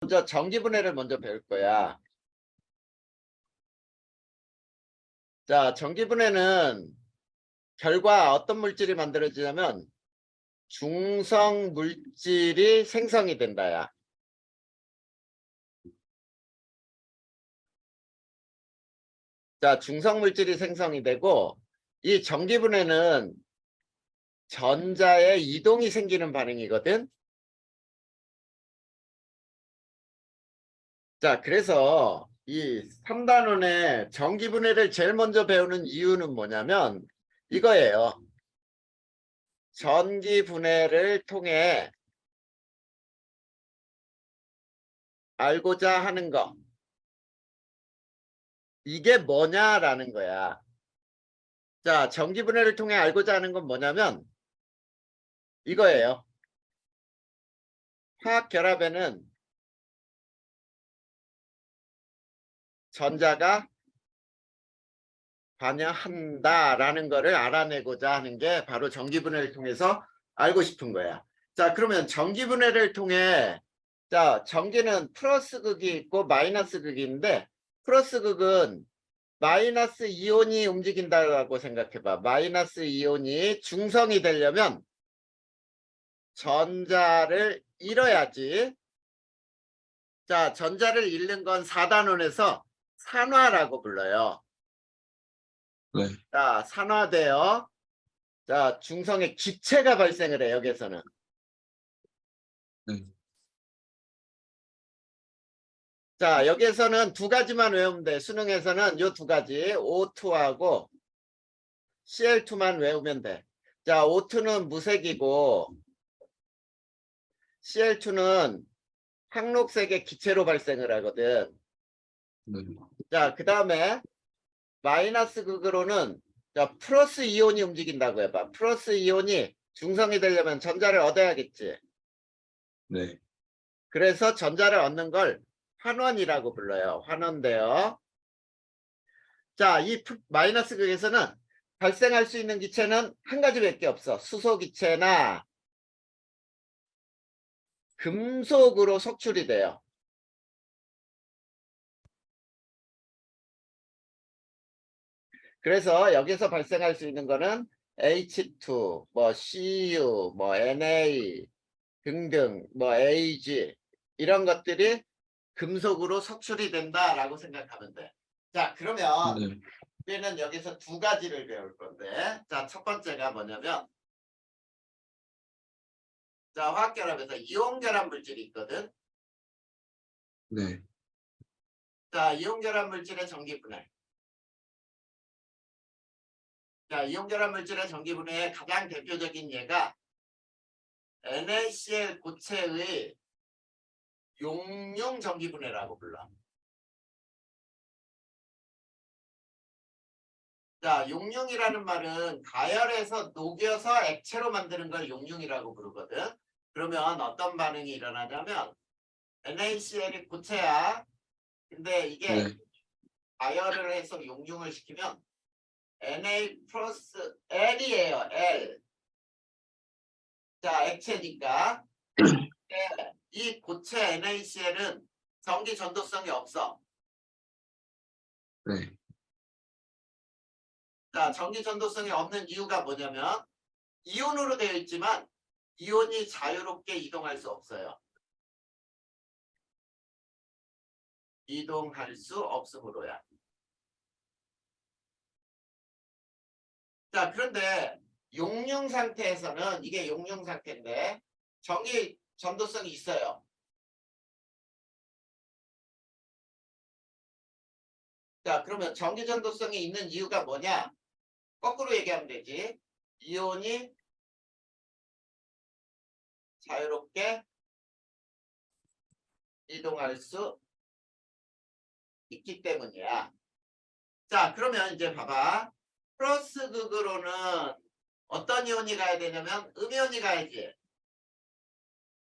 먼저 전기분해를 먼저 배울 거야. 자, 전기분해는 결과 어떤 물질이 만들어지냐면 중성 물질이 생성이 된다야. 자, 중성 물질이 생성이 되고 이 전기분해는 전자의 이동이 생기는 반응이거든. 자, 그래서 이 3단원의 전기분해를 제일 먼저 배우는 이유는 뭐냐면 이거예요. 전기분해를 통해 알고자 하는 거. 이게 뭐냐라는 거야. 자, 전기분해를 통해 알고자 하는 건 뭐냐면 이거예요. 화학결합에는 전자가 관여한다라는 거를 알아내고자 하는 게 바로 전기분해를 통해서 알고 싶은 거야. 자, 그러면 전기분해를 통해 자, 전기는 플러스 극이 있고 마이너스 극이 있는데 플러스 극은 마이너스 이온이 움직인다고 생각해봐. 마이너스 이온이 중성이 되려면 전자를 잃어야지. 자, 전자를 잃는 건 4단원에서 산화라고 불러요. 네. 자, 산화되어 자, 중성의 기체가 발생을 해, 여기서는. 네. 자, 여기에서는 두 가지만 외우면 돼. 수능에서는 요 두 가지, O2하고 Cl2만 외우면 돼. 자, O2는 무색이고 Cl2는 황록색의 기체로 발생을 하거든. 네. 자, 그 다음에 마이너스 극으로는 자, 플러스 이온이 움직인다고 해봐. 플러스 이온이 중성이 되려면 전자를 얻어야겠지. 네. 그래서 전자를 얻는 걸 환원이라고 불러요. 환원되어. 자, 이 마이너스 극에서는 발생할 수 있는 기체는 한 가지밖에 없어. 수소 기체나 금속으로 석출이 돼요. 그래서 여기서 발생할 수 있는 거는 H2, 뭐 Cu, 뭐 Na 등등, 뭐 Ag 이런 것들이 금속으로 석출이 된다라고 생각하면 돼. 자, 그러면 네. 우리는 여기서 두 가지를 배울 건데, 자, 첫 번째가 뭐냐면, 자, 화학결합에서 이온결합 물질이 있거든. 네. 자, 이온결합 물질의 전기분해. 자, 이온결합 물질의 전기분해의 가장 대표적인 예가 NaCl 고체의 용융 전기분해라고 불러. 자, 용융이라는 말은 가열해서 녹여서 액체로 만드는 걸 용융이라고 부르거든. 그러면 어떤 반응이 일어나냐면 NaCl이 고체야. 근데 이게 네. 가열을 해서 용융을 시키면 Na 플러스 L이에요. L. 자, 액체니까 이 고체 NaCl은 전기 전도성이 없어. 네. 자, 전기 전도성이 없는 이유가 뭐냐면 이온으로 되어 있지만 이온이 자유롭게 이동할 수 없어요. 이동할 수 없으므로야. 자, 그런데 용융 상태에서는 이게 용융 상태인데 전기 전도성이 있어요. 자, 그러면 전기 전도성이 있는 이유가 뭐냐? 거꾸로 얘기하면 되지. 이온이 자유롭게 이동할 수 있기 때문이야. 자, 그러면 이제 봐봐. 플러스 극으로는 어떤 이온이 가야 되냐면 음이온이 가야지.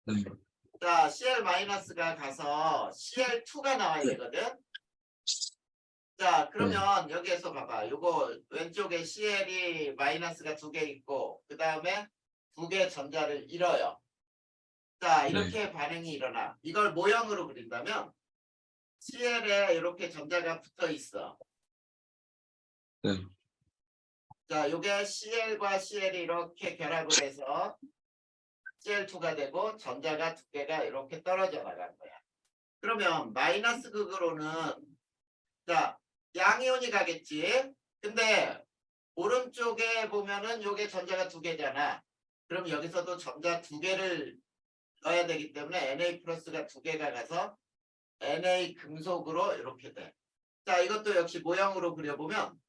네. 자, Cl-가 가서 Cl2가 나와야 되거든. 자, 그러면 여기에서 봐봐. 요거 왼쪽에 Cl이 마이너스가 두 개 있고 그 다음에 두 개 전자를 잃어요. 자, 네. 이렇게 반응이 일어나. 이걸 모형으로 그린다면 CL에 이렇게 전자가 붙어 있어. 네. 자, 요게 CL과 CL이 이렇게 결합을 해서 CL2가 되고 전자가 두 개가 이렇게 떨어져 나간 거야. 그러면 마이너스 극으로는 자, 양이온이 가겠지. 근데 오른쪽에 보면은 요게 전자가 두 개잖아. 그럼 여기서도 전자 두 개를 넣어야 되기 때문에 Na 플러스가 두 개가 가서 Na 금속으로 이렇게 돼. 자, 이것도 역시 모형으로 그려보면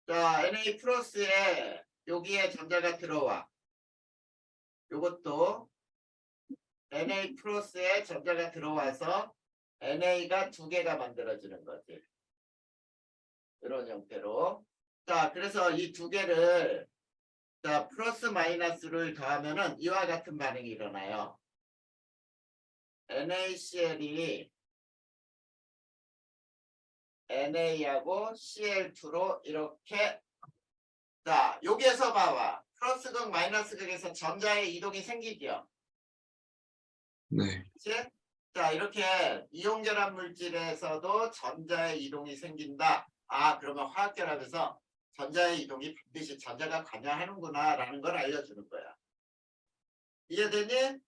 자, Na 플러스에 여기에 전자가 들어와. 요것도 Na 플러스에 전자가 들어와서 Na가 두 개가 만들어지는 거지. 이런 형태로. 자, 그래서 이 두 개를 자, 플러스 마이너스를 더하면은 이와 같은 반응이 일어나요. NaCl이 Na하고 Cl2로 이렇게 자, 여기에서 봐봐. 플러스 극 마이너스 극에서 전자의 이동이 생기죠. 네. 그치? 자, 이렇게 이용결합 물질에서도 전자의 이동이 생긴다. 아, 그러면 화학결합에서 전자의 이동이 반드시 전자가 관여하는구나 라는 걸 알려주는 거야. 이해되니?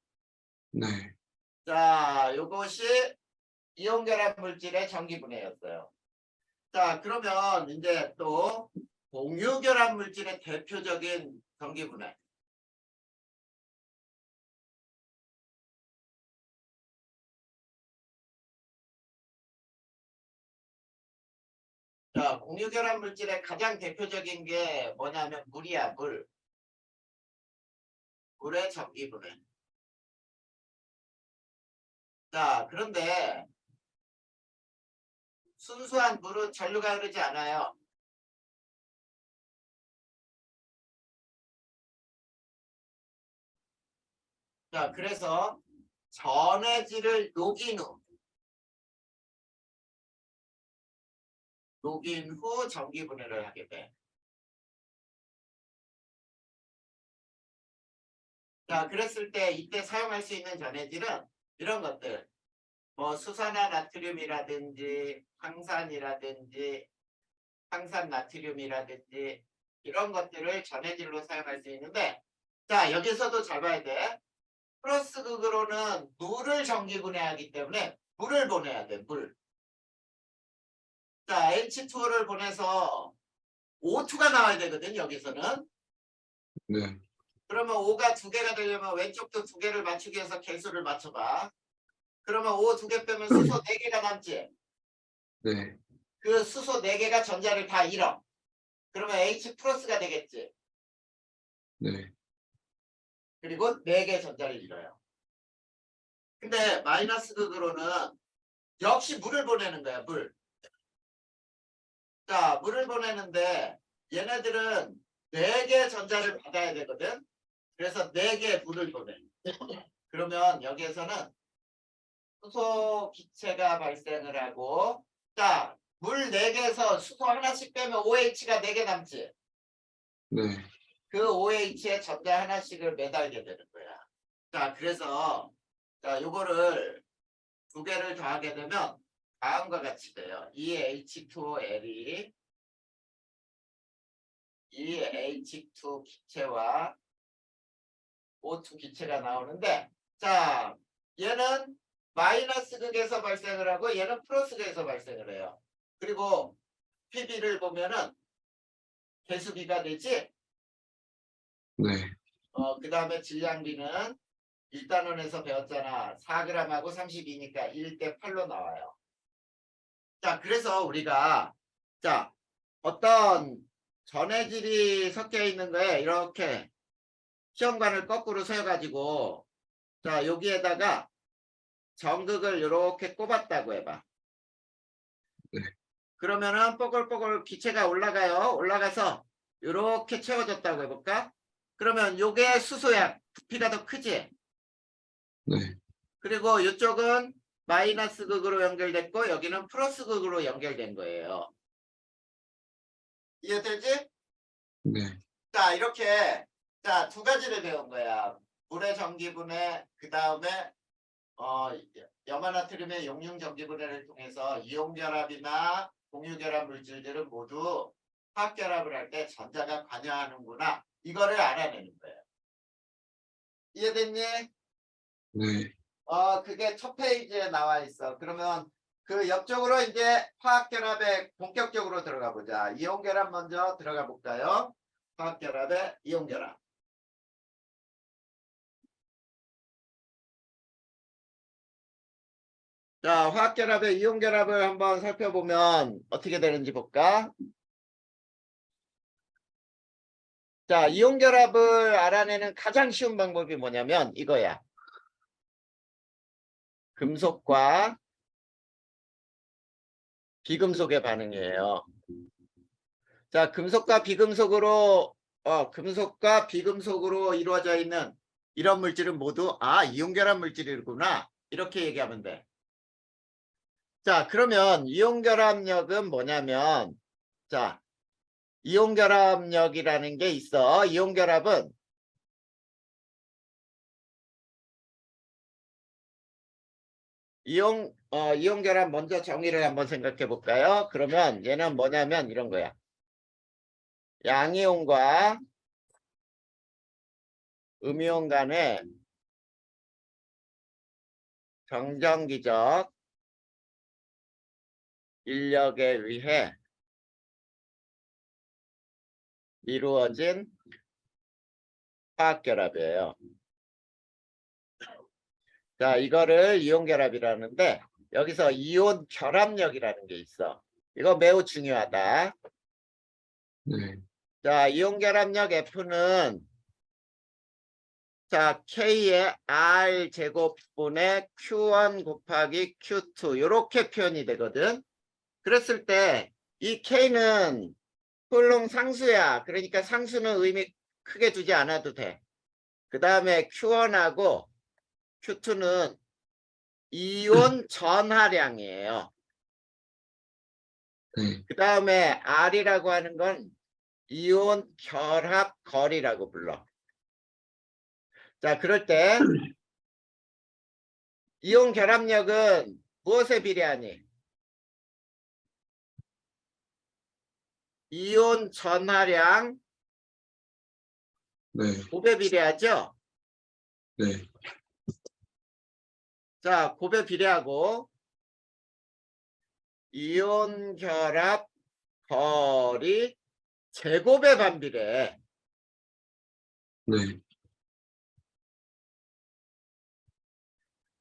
네. 자, 요것이 이용결합 물질의 전기분해였어요. 자, 그러면 이제 또 공유결합 물질의 대표적인 전기분해. 자, 공유결합 물질의 가장 대표적인 게 뭐냐면 물이야, 물. 물의 전기분해. 자, 그런데 순수한 물은 전류가 흐르지 않아요. 자, 그래서 전해질을 녹인 후 전기분해를 하게 돼. 자, 그랬을 때 이때 사용할 수 있는 전해질은 이런 것들. 뭐 수산화 나트륨이라든지 황산이라든지 황산 나트륨이라든지 이런 것들을 전해질로 사용할 수 있는데 자, 여기서도 잘 봐야 돼. 플러스 극으로는 물을 전기분해하기 때문에 물을 보내야 돼. 물. 자, H2O를 보내서 O2가 나와야 되거든. 여기서는. 네. 그러면 O가 두 개가 되려면 왼쪽도 두 개를 맞추기 위해서 개수를 맞춰봐. 그러면 O 두 개 빼면 수소 네 개가 남지. 네. 그 수소 네 개가 전자를 다 잃어. 그러면 H 플러스가 되겠지. 네. 그리고 네 개 전자를 잃어요. 근데 마이너스 극으로는 역시 물을 보내는 거야. 물. 자, 물을 보내는데 얘네들은 네 개 전자를 받아야 되거든. 그래서 네 개 물을 보내. 그러면 여기에서는 수소 기체가 발생을 하고 자, 물 4개에서 수소 하나씩 빼면 OH가 4개 남지. 네. 그 OH에 전자 하나씩을 매달게 되는 거야. 자, 그래서 자, 요거를 두 개를 더하게 되면 다음과 같이 돼요. 이 H2L이 이 H2 기체와 O2 기체가 나오는데 자, 얘는 마이너스 극에서 발생을 하고 얘는 플러스 극에서 발생을 해요. 그리고 PB를 보면은 개수비가 되지. 네. 그 다음에 질량비는 1단원에서 배웠잖아. 4g하고 32니까 1대 8로 나와요. 자, 그래서 우리가 자, 어떤 전해질이 섞여 있는 거에 이렇게 시험관을 거꾸로 세워가지고 자, 여기에다가 전극을 이렇게 꼽았다고 해봐. 네. 그러면은 뽀글뽀글 기체가 올라가요. 올라가서 이렇게 채워졌다고 해볼까? 그러면 요게 수소야. 부피가 더 크지? 네. 그리고 이쪽은 마이너스 극으로 연결됐고 여기는 플러스 극으로 연결된 거예요. 이해되지? 네. 자, 이렇게 자, 두 가지를 배운 거야. 물의 전기분해 그 다음에 염화나트륨의 용융 전기분해를 통해서 이온결합이나 공유결합 물질들은 모두 화학결합을 할 때 전자가 관여하는구나. 이거를 알아내는 거예요. 이해됐니? 네. 그게 첫 페이지에 나와 있어. 그러면 그 옆쪽으로 이제 화학결합에 본격적으로 들어가 보자. 이온결합 먼저 들어가 볼까요? 화학결합에 이온결합. 자, 화학결합의 이온결합을 한번 살펴보면 어떻게 되는지 볼까? 자, 이온결합을 알아내는 가장 쉬운 방법이 뭐냐면 이거야. 금속과 비금속의 반응이에요. 자, 금속과 비금속으로 이루어져 있는 이런 물질은 모두 이온결합 물질이구나. 이렇게 얘기하면 돼. 자, 그러면 이온결합력은 뭐냐면 자, 이온결합력이라는 게 있어. 이온결합은 이온결합 먼저 정의를 한번 생각해 볼까요? 그러면 얘는 뭐냐면 이런 거야. 양이온과 음이온 간의 정전기적 인력에 의해 이루어진 화학결합이에요. 자, 이거를 이온결합이라는데 여기서 이온 결합력이라는 게 있어. 이거 매우 중요하다. 네. 자, 이온결합력 F는 자, K의 R 제곱분의 Q1 곱하기 Q2 이렇게 표현이 되거든. 그랬을 때 이 K는 쿨롱 상수야. 그러니까 상수는 의미 크게 두지 않아도 돼. 그 다음에 Q1하고 Q2는 이온 전하량이에요. 네. 그 다음에 R이라고 하는 건 이온 결합 거리라고 불러. 자, 그럴 때 이온 결합력은 무엇에 비례하니? 이온 전하량 네. 곱에 비례하죠? 네. 자, 곱에 비례하고 이온 결합 거리 제곱에 반비례해. 네.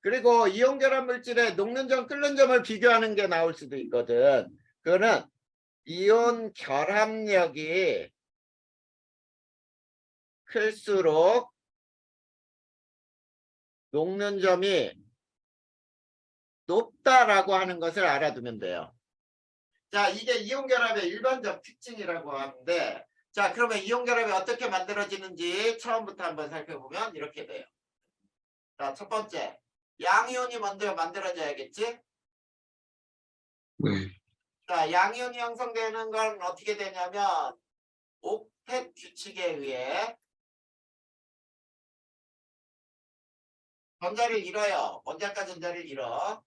그리고 이온 결합 물질의 녹는 점 끓는 점을 비교하는 게 나올 수도 있거든. 그거는 이온 결합력이 클수록 녹는 점이 높다라고 하는 것을 알아두면 돼요. 자, 이게 이온 결합의 일반적 특징이라고 하는데, 자, 그러면 이온 결합이 어떻게 만들어지는지 처음부터 한번 살펴보면 이렇게 돼요. 자, 첫 번째, 양이온이 먼저 만들어져야겠지? 네. 자, 양이온이 형성되는 건 어떻게 되냐면 옥텟 규칙에 의해 전자를 잃어요. 원자과 전자를 잃어.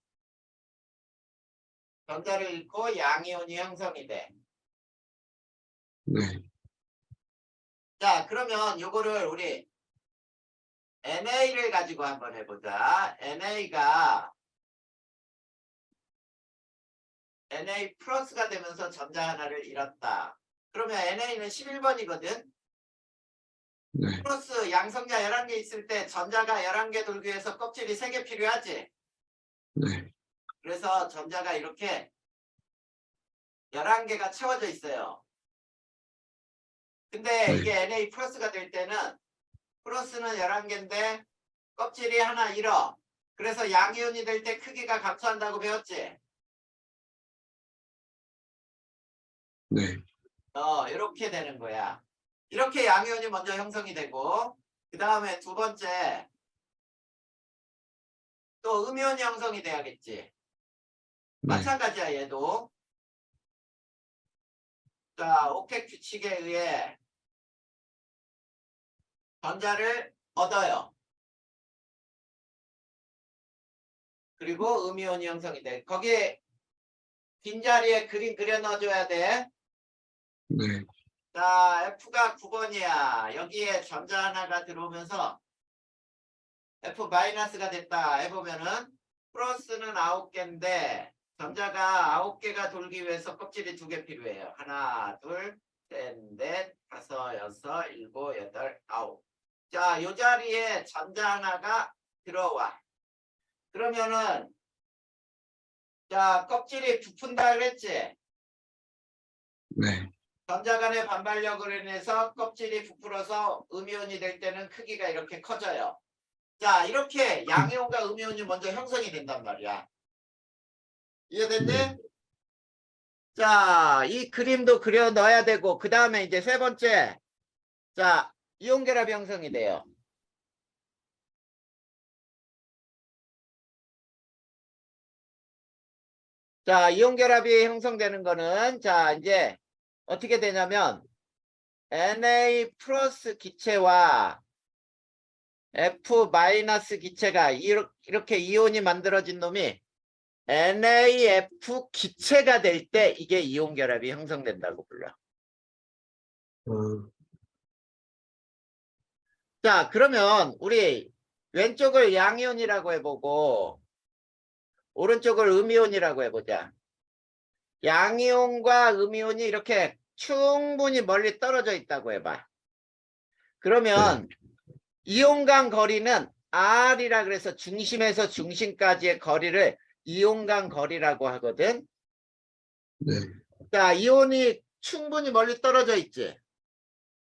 전자를 잃고 양이온이 형성이 돼. 네. 자, 그러면 요거를 우리 NA를 가지고 한번 해보자. NA가 NA 플러스가 되면서 전자 하나를 잃었다. 그러면 NA는 11번이거든. 네. 플러스 양성자 11개 있을 때 전자가 11개 돌기 위해서 껍질이 3개 필요하지. 네. 그래서 전자가 이렇게 11개가 채워져 있어요. 근데 네. 이게 NA 플러스가 될 때는 플러스는 11개인데 껍질이 하나 잃어. 그래서 양이온이 될 때 크기가 감소한다고 배웠지. 네. 이렇게 되는 거야. 이렇게 양이온이 먼저 형성이 되고 그 다음에 두 번째 또 음이온이 형성이 돼야겠지. 네. 마찬가지야 얘도. 자, 옥텟 규칙에 의해 전자를 얻어요. 그리고 음이온이 형성이 돼. 거기에 빈자리에 그림 그려 넣어줘야 돼. 네. 자, F가 9번이야. 여기에 전자 하나가 들어오면서 F-가 됐다 해보면은 플러스는 9개인데 전자가 9개가 돌기 위해서 껍질이 2개 필요해요. 하나, 둘, 셋, 넷, 다섯, 여섯, 일곱, 여덟, 아홉. 자, 이 자리에 전자 하나가 들어와. 그러면은 자, 껍질이 부푼다 그랬지? 네. 전자 간의 반발력으로 인해서 껍질이 부풀어서 음이온이 될 때는 크기가 이렇게 커져요. 자, 이렇게 양이온과 음이온이 먼저 형성이 된단 말이야. 이해됐니? 네. 자, 이 그림도 그려 넣어야 되고, 그 다음에 이제 세 번째. 자, 이온 결합이 형성이 돼요. 자, 이온 결합이 형성되는 거는, 자, 이제 어떻게 되냐면, Na 플러스 기체와 F 마이너스 기체가 이렇게 이온이 만들어진 놈이 NaF 기체가 될 때 이게 이온 결합이 형성된다고 불러. 어, 자, 그러면 우리 왼쪽을 양이온이라고 해보고 오른쪽을 음이온이라고 해보자. 양이온과 음이온이 이렇게 충분히 멀리 떨어져 있다고 해봐. 그러면 이온 간 거리는 R이라 그래서 중심에서 중심까지의 거리를 이온 간 거리라고 하거든. 네. 자, 이온이 충분히 멀리 떨어져 있지.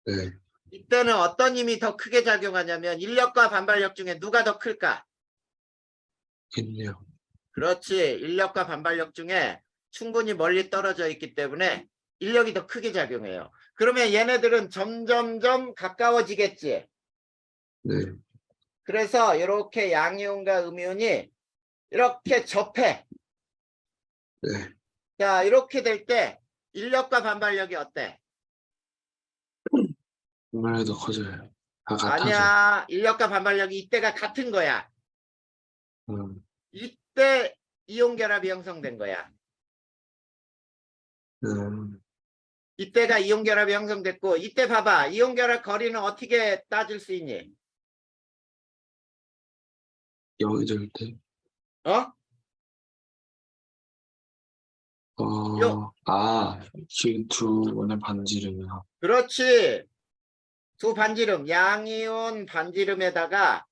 네. 이때는 어떤 힘이 더 크게 작용하냐면 인력과 반발력 중에 누가 더 클까? 인력. 그렇지. 인력과 반발력 중에 충분히 멀리 떨어져 있기 때문에 인력이 더 크게 작용해요. 그러면 얘네들은 점점점 가까워지겠지. 네. 그래서 이렇게 양이온과 음이온이 이렇게 접해. 네. 자, 이렇게 될 때 인력과 반발력이 어때? 정말 더 커져요. 다 같아져. 아니야. 인력과 반발력이 이때가 같은 거야. 음, 이때 이온 결합이 형성된 거야. 음, 이때가 이온 결합이 형성됐고 이때 봐봐. 이온 결합 거리는 어떻게 따질 수 있니? 영해질 때, 어? 요. 지금 두 원의 반지름이요. 그렇지. 두 반지름, 양이온 반지름에다가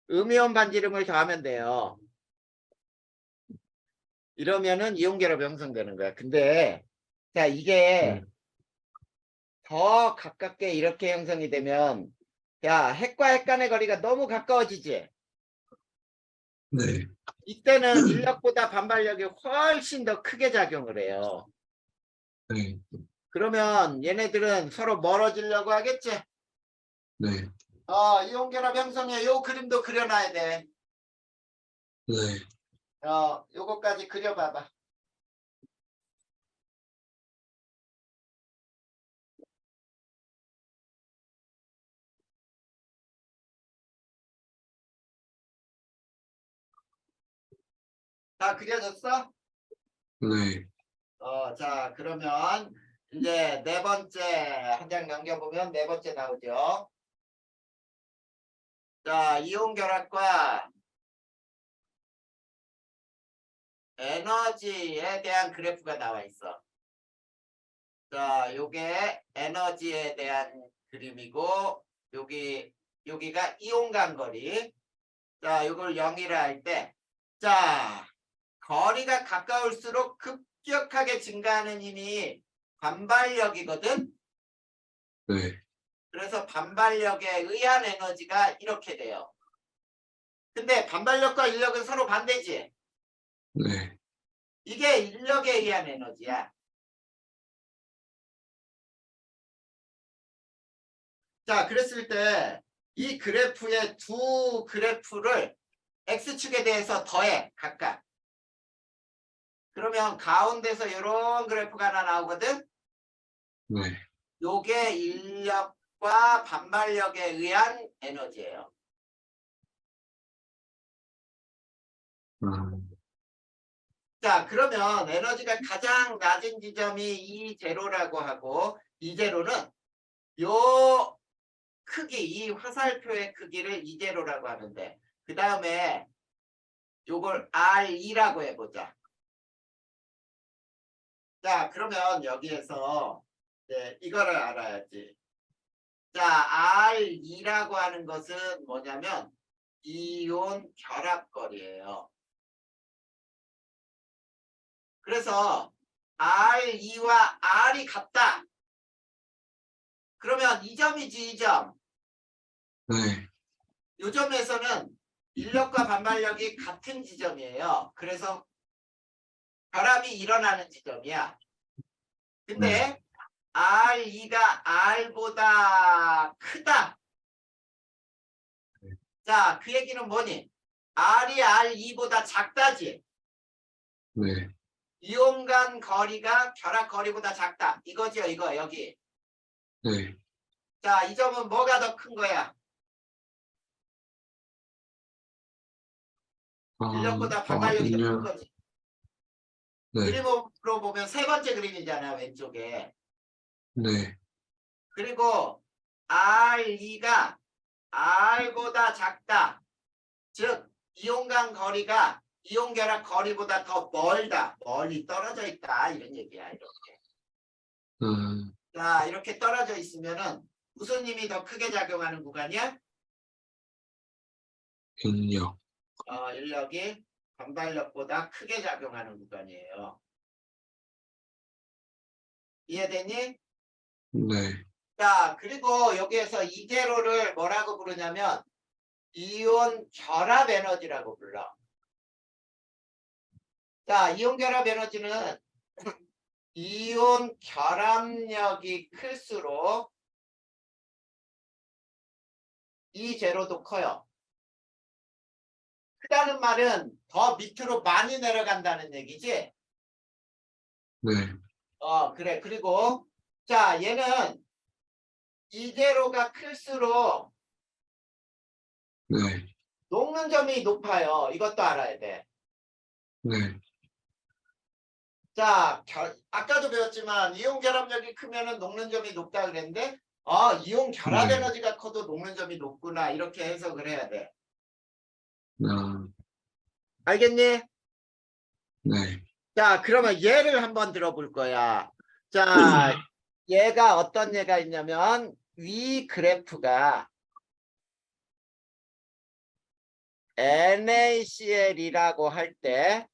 음이온 반지름을 더하면 돼요. 이러면은 이온 결합이 형성되는 거야. 근데 자, 이게 더 가깝게 이렇게 형성이 되면 야, 핵과 핵 간의 거리가 너무 가까워지지. 네. 이때는 인력보다 반발력이 훨씬 더 크게 작용을 해요. 네. 그러면 얘네들은 서로 멀어지려고 하겠지? 네. 이온 결합 형성에 요 그림도 그려놔야 돼. 네. 요거까지 그려봐봐. 다 그려졌어? 네. 자, 그러면 이제 네 번째 한 장 넘겨보면 네 번째 나오죠. 자, 이온 결합과 에너지에 대한 그래프가 나와 있어. 자, 요게 에너지에 대한 그림이고 여기가 이온 간 거리. 자, 요걸 0이라 할 때, 자, 거리가 가까울수록 급격하게 증가하는 힘이 반발력이거든. 네. 그래서 반발력에 의한 에너지가 이렇게 돼요. 근데 반발력과 인력은 서로 반대지. 네. 이게 인력에 의한 에너지야. 자, 그랬을 때 이 그래프의 두 그래프를 X축에 대해서 더해, 각각. 그러면 가운데서 이런 그래프가 하나 나오거든. 네. 요게 인력과 반발력에 의한 에너지예요. 자, 그러면 에너지가 가장 낮은 지점이 E0라고 하고 E0는 요 크기, 이 화살표의 크기를 E0라고 하는데 그 다음에 요걸 R2라고 해보자. 자, 그러면 여기에서 이거를 알아야지. 자, R2라고 하는 것은 뭐냐면 이온 결합거리예요. 그래서 R2와 R이 같다. 그러면 이 점이지, 이 점. 네. 이 점에서는 인력과 반발력이 같은 지점이에요. 그래서 결합이 일어나는 지점이야. 근데 R2가 R보다 크다. 자, 그 얘기는 뭐니? R이 R2보다 작다지. 네. 이온 간 거리가 결합 거리보다 작다. 이거죠, 이거 여기. 네. 자, 이 점은 뭐가 더 큰 거야? 인력보다 반발력이 더 큰 인력. 거지. 네. 그림으로 보면 세 번째 그림이잖아, 왼쪽에. 네. 그리고 R2가 R보다 작다. 즉, 이온 간 거리가 이온 결합 거리보다 더 멀다. 멀리 떨어져 있다. 이런 얘기야, 이렇게. 자, 이렇게 떨어져 있으면은 무슨 힘이 더 크게 작용하는 구간이야? 인력. 인력이 반발력보다 크게 작용하는 구간이에요. 이해되니? 네. 자, 그리고 여기에서 이제로를 뭐라고 부르냐면 이온 결합 에너지라고 불러. 자, 이온 결합 에너지는 이온 결합력이 클수록 이 제로도 커요. 크다는 말은 더 밑으로 많이 내려간다는 얘기지. 네. 그래. 그리고 자, 얘는 이 제로가 클수록 네. 녹는 점이 높아요. 이것도 알아야 돼. 네. 자, 아까도 배웠지만 이온 결합력이 크면은 녹는 점이 높다 그랬는데 이온 결합 네. 에너지가 커도 녹는 점이 높구나. 이렇게 해석을 해야 돼. 알겠니? 네. 자, 그러면 얘를 한번 들어볼 거야. 자, 얘가 어떤 얘가 있냐면 위 그래프가 NaCl이라고 할 때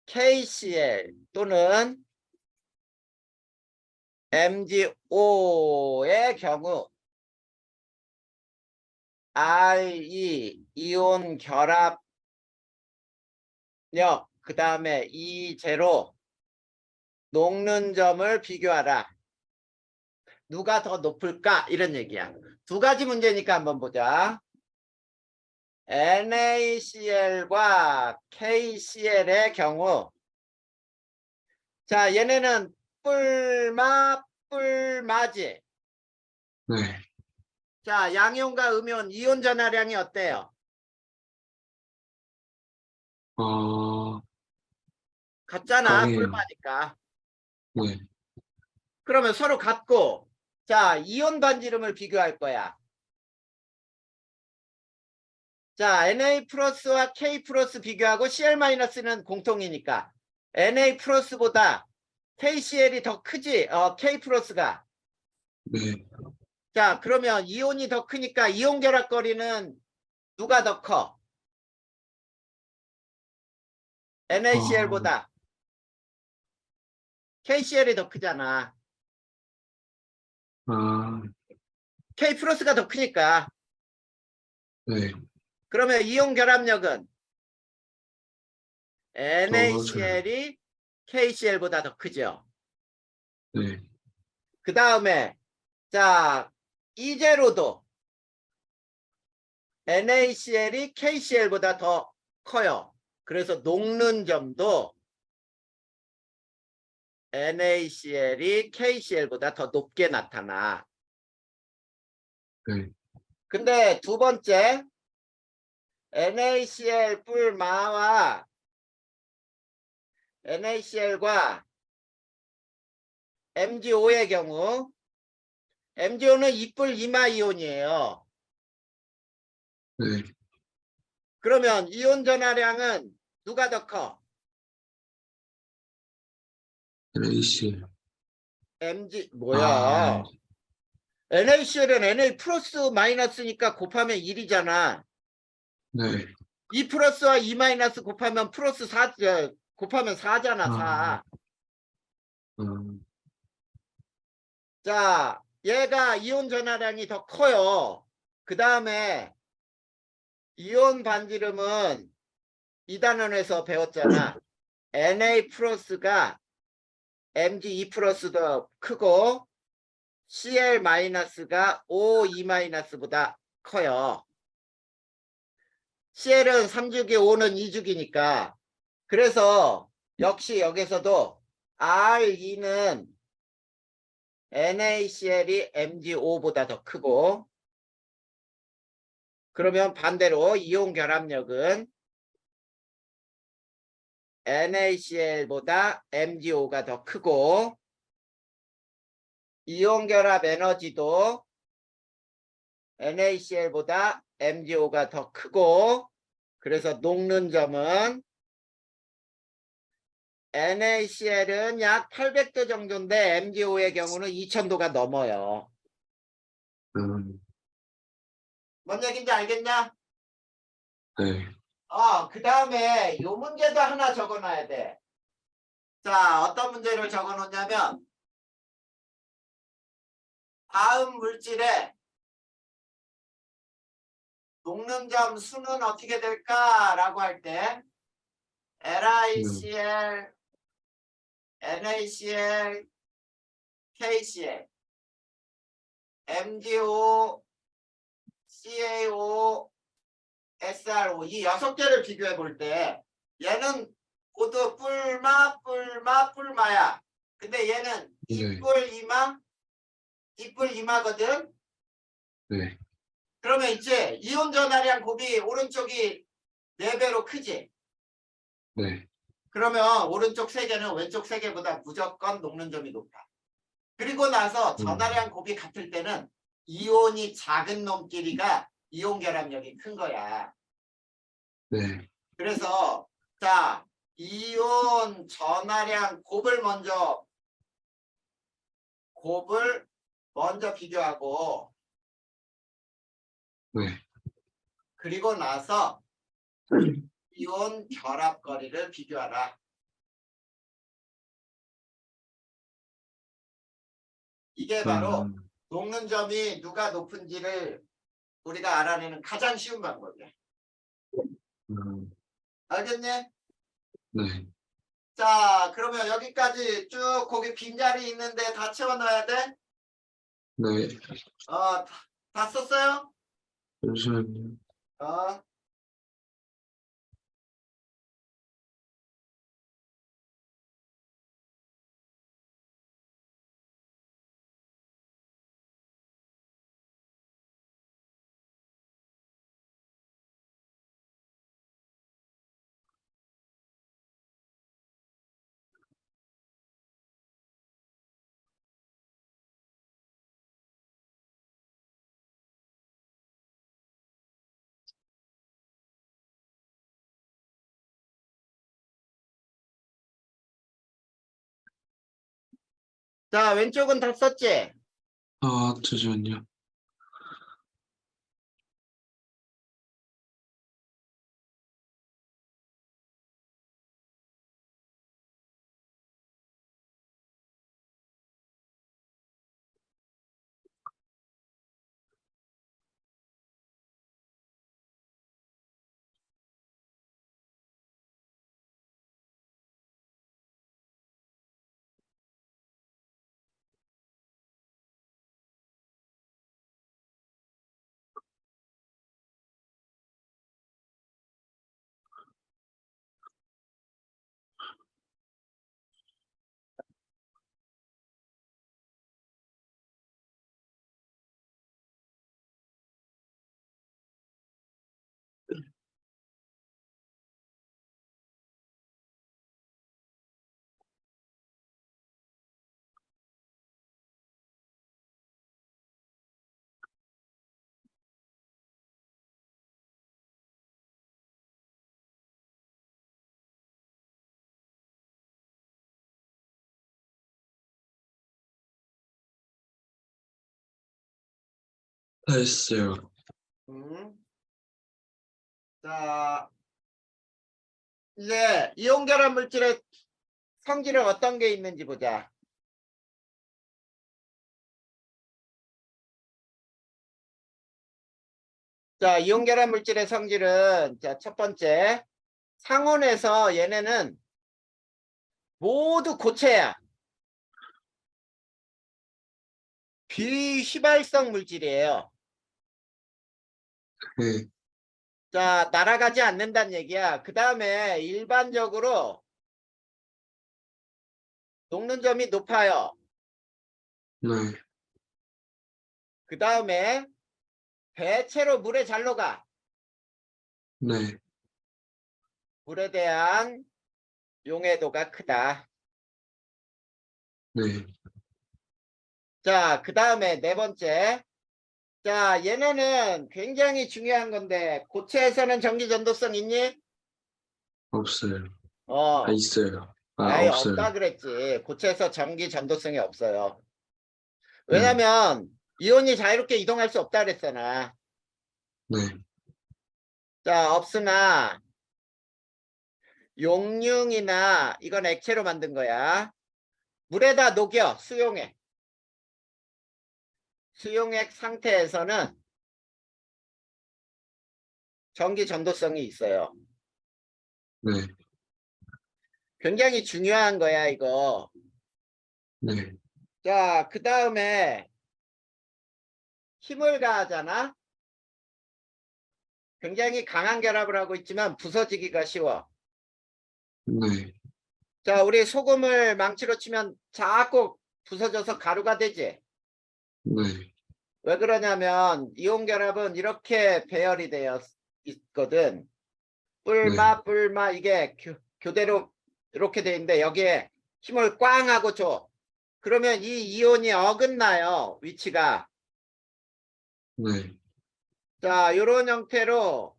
KCl 또는 MgO의 경우 Re 이온 결합력 그 다음에 E0 녹는 점을 비교하라. 누가 더 높을까? 이런 얘기야. 두 가지 문제니까 한번 보자. NaCl과 KCl의 경우 자, 얘네는 뿔마지. 네. 자, 양이온과 음이온 이온 전하량이 어때요? 같잖아, 거의, 뿔마니까. 네. 그러면 서로 같고 자, 이온 반지름을 비교할 거야. 자, Na 플러스와 K 플러스 비교하고 Cl 마이너스는 공통이니까 Na 플러스보다 KCl이 더 크지? K 플러스가. 네. 자, 그러면 이온이 더 크니까 이온 결합거리는 누가 더 커? NaCl보다 KCl이 더 크잖아. K 플러스가 더 크니까. 네. 그러면 이온 결합력은 NaCl이 KCl보다 더 크죠. 네. 그 다음에 자, 이제로도 NaCl이 KCl보다 더 커요. 그래서 녹는 점도 NaCl이 KCl보다 더 높게 나타나. 네. 근데 두 번째 NaCl 뿔마와 NaCl과 MgO의 경우 MgO는 이뿔 이마 이온이에요. 네. 그러면 이온 전하량은 누가 더 커? NaCl. MG 아, 뭐야? NaCl은 Na 플러스 마이너스니까 곱하면 1이잖아. 네. 2 플러스와 2 마이너스 곱하면 플러스 4, 곱하면 4잖아, 아, 4. 음, 자, 얘가 이온 전하량이 더 커요. 그 다음에 이온 반지름은 2단원에서 배웠잖아. Na 플러스가 Mg2 플러스 더 크고 Cl 마이너스가 O2 마이너스보다 커요. CL은 3주기, O는 2주기니까. 그래서 역시 여기서도 R2는 NaCl이 MgO보다 더 크고, 그러면 반대로 이온 결합력은 NaCl보다 MgO가 더 크고, 이온 결합 에너지도 NaCl보다 MgO가 더 크고, 그래서 녹는 점은 NaCl은 약 800도 정도인데 MgO의 경우는 2000도가 넘어요. 음, 뭔 얘기인지 알겠냐? 네. 그 다음에 요 문제도 하나 적어놔야 돼. 자, 어떤 문제를 적어놓냐면 다음 물질의 녹는 점 수는 어떻게 될까라고 할 때 LiCl, NaCl, KCl, MgO, CaO, SRO 이 6개를 비교해 볼 때 얘는 모두 뿔마, 뿔마, 뿔마야. 근데 얘는 네. 이뿔 이마, 이뿔 이마거든. 네. 그러면 이제 이온 전하량 곱이 오른쪽이 4배로 크지. 네. 그러면 오른쪽 3개는 왼쪽 3개보다 무조건 녹는 점이 높아. 그리고 나서 전하량 곱이 같을 때는 이온이 작은 놈끼리가 이온 결합력이 큰 거야. 네. 그래서 자, 이온 전하량 곱을 먼저 비교하고 네. 그리고 나서 이온 결합거리를 비교하라. 이게 바로 음, 녹는 점이 누가 높은지를 우리가 알아내는 가장 쉬운 방법이야. 음, 알겠니? 네. 자, 그러면 여기까지 쭉 거기 빈자리 있는데 다 채워넣어야 돼? 네. 다 썼어요? 잠시만요. 어. 자, 왼쪽은 다 썼지? 아, 잠시만요. 다 했어요. 음. 자, 이제 이온결합 물질의 성질은 어떤 게 있는지 보자. 자, 이온결합 물질의 성질은 자, 첫 번째 상온에서 얘네는 모두 고체야. 비휘발성 물질이에요. 네, 자, 날아가지 않는다는 얘기야. 그 다음에 일반적으로 녹는 점이 높아요. 네, 그 다음에 대체로 물에 잘 녹아. 네, 물에 대한 용해도가 크다. 네. 자, 그 다음에 네 번째. 자, 얘네는 굉장히 중요한 건데 고체에서는 전기 전도성 있니? 없어요. 아, 어, 있어요. 아, 아예 없어요. 없다 그랬지. 고체에서 전기 전도성이 없어요. 네, 왜냐면 이온이 자유롭게 이동할 수 없다 그랬잖아. 네, 자, 없으나 용융이나 이건 액체로 만든 거야. 물에다 녹여 수용액. 수용액 상태에서는 전기 전도성이 있어요. 네, 굉장히 중요한 거야, 이거. 네, 자, 그 다음에 힘을 가하잖아. 굉장히 강한 결합을 하고 있지만 부서지기가 쉬워. 네, 자, 우리 소금을 망치로 치면 자꾸 부서져서 가루가 되지. 네, 왜 그러냐면 이온 결합은 이렇게 배열이 되어 있거든. 네, 뿔마 이게 교대로 이렇게 돼 있는데 여기에 힘을 꽝 하고 줘. 그러면 이 이온이 어긋나요. 위치가. 네, 자, 이런 형태로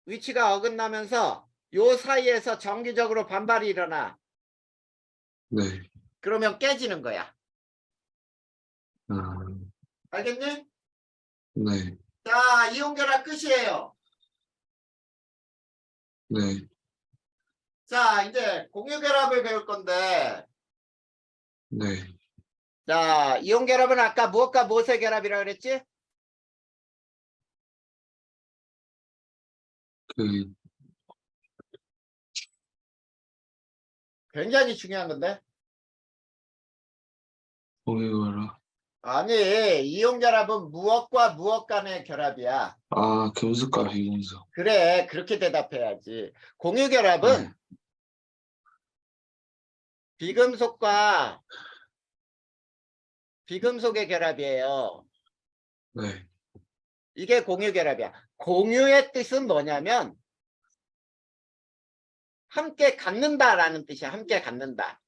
위치가 어긋나면서 요 사이에서 정기적으로 반발이 일어나. 네. 그러면 깨지는 거야. 아, 알겠니? 네, 자, 이온 결합 끝이에요. 네, 자, 이제 공유 결합을 배울 건데, 네. 자, 이온 결합은 아까 무엇과 무엇의 결합이라고 그랬지? 그, 굉장히 중요한 건데. 공유라. 아니, 이온 결합은 무엇과 무엇 간의 결합이야. 아, 금속과 비금속. 그래, 그렇게 대답해야지. 공유 네, 결합은 비금속과 비금속의 결합이에요. 네, 이게 공유 결합이야. 공유의 뜻은 뭐냐면 함께 갖는다라는 뜻이야. 함께 갖는다.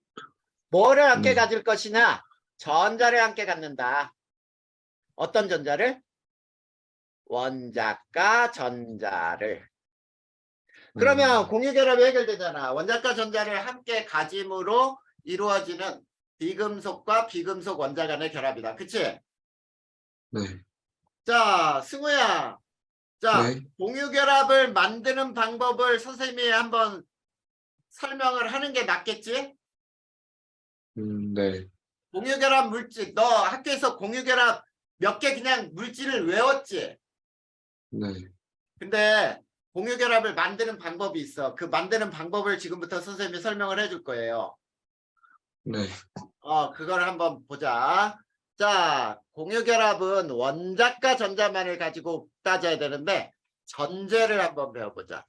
뭐를 함께 네. 가질 것이냐? 전자를 함께 갖는다. 어떤 전자를? 원자과 전자를. 그러면 공유결합이 해결되잖아. 원자과 전자를 함께 가짐으로 이루어지는 비금속과 비금속 원자 간의 결합이다. 그치? 네, 자, 승우야. 자, 네, 공유결합을 만드는 방법을 선생님이 한번 설명을 하는 게 낫겠지? 네, 공유결합 물질, 너 학교에서 공유결합 몇 개 그냥 물질을 외웠지? 네, 근데 공유결합을 만드는 방법이 있어. 그 만드는 방법을 지금부터 선생님이 설명을 해줄 거예요. 네, 그걸 한번 보자. 자, 공유결합은 원자과 전자만을 가지고 따져야 되는데 전제를 한번 배워보자.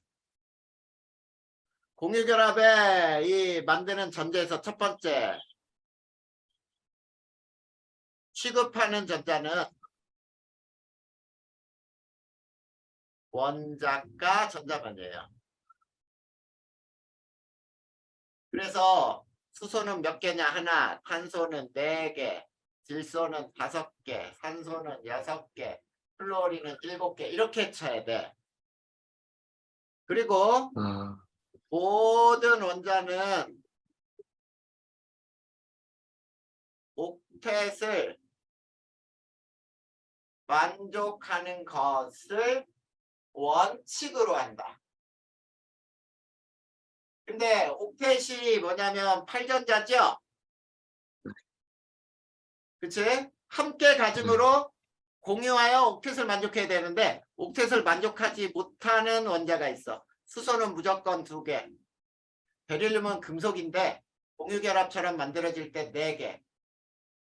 공유결합에 이 만드는 전제에서 첫 번째 취급하는 전자는 원자과 전자만이에요. 그래서 수소는 몇 개냐? 하나, 탄소는 4개, 질소는 5개, 산소는 6개, 플로리는 7개 이렇게 쳐야 돼. 그리고 아, 모든 원자는 옥텟을 만족하는 것을 원칙으로 한다. 근데 옥텟이 뭐냐면 8전자죠? 그치? 함께 가짐으로 공유하여 옥텟을 만족해야 되는데 옥텟을 만족하지 못하는 원자가 있어. 수소는 무조건 2개. 베릴륨은 금속인데 공유결합처럼 만들어질 때 4개.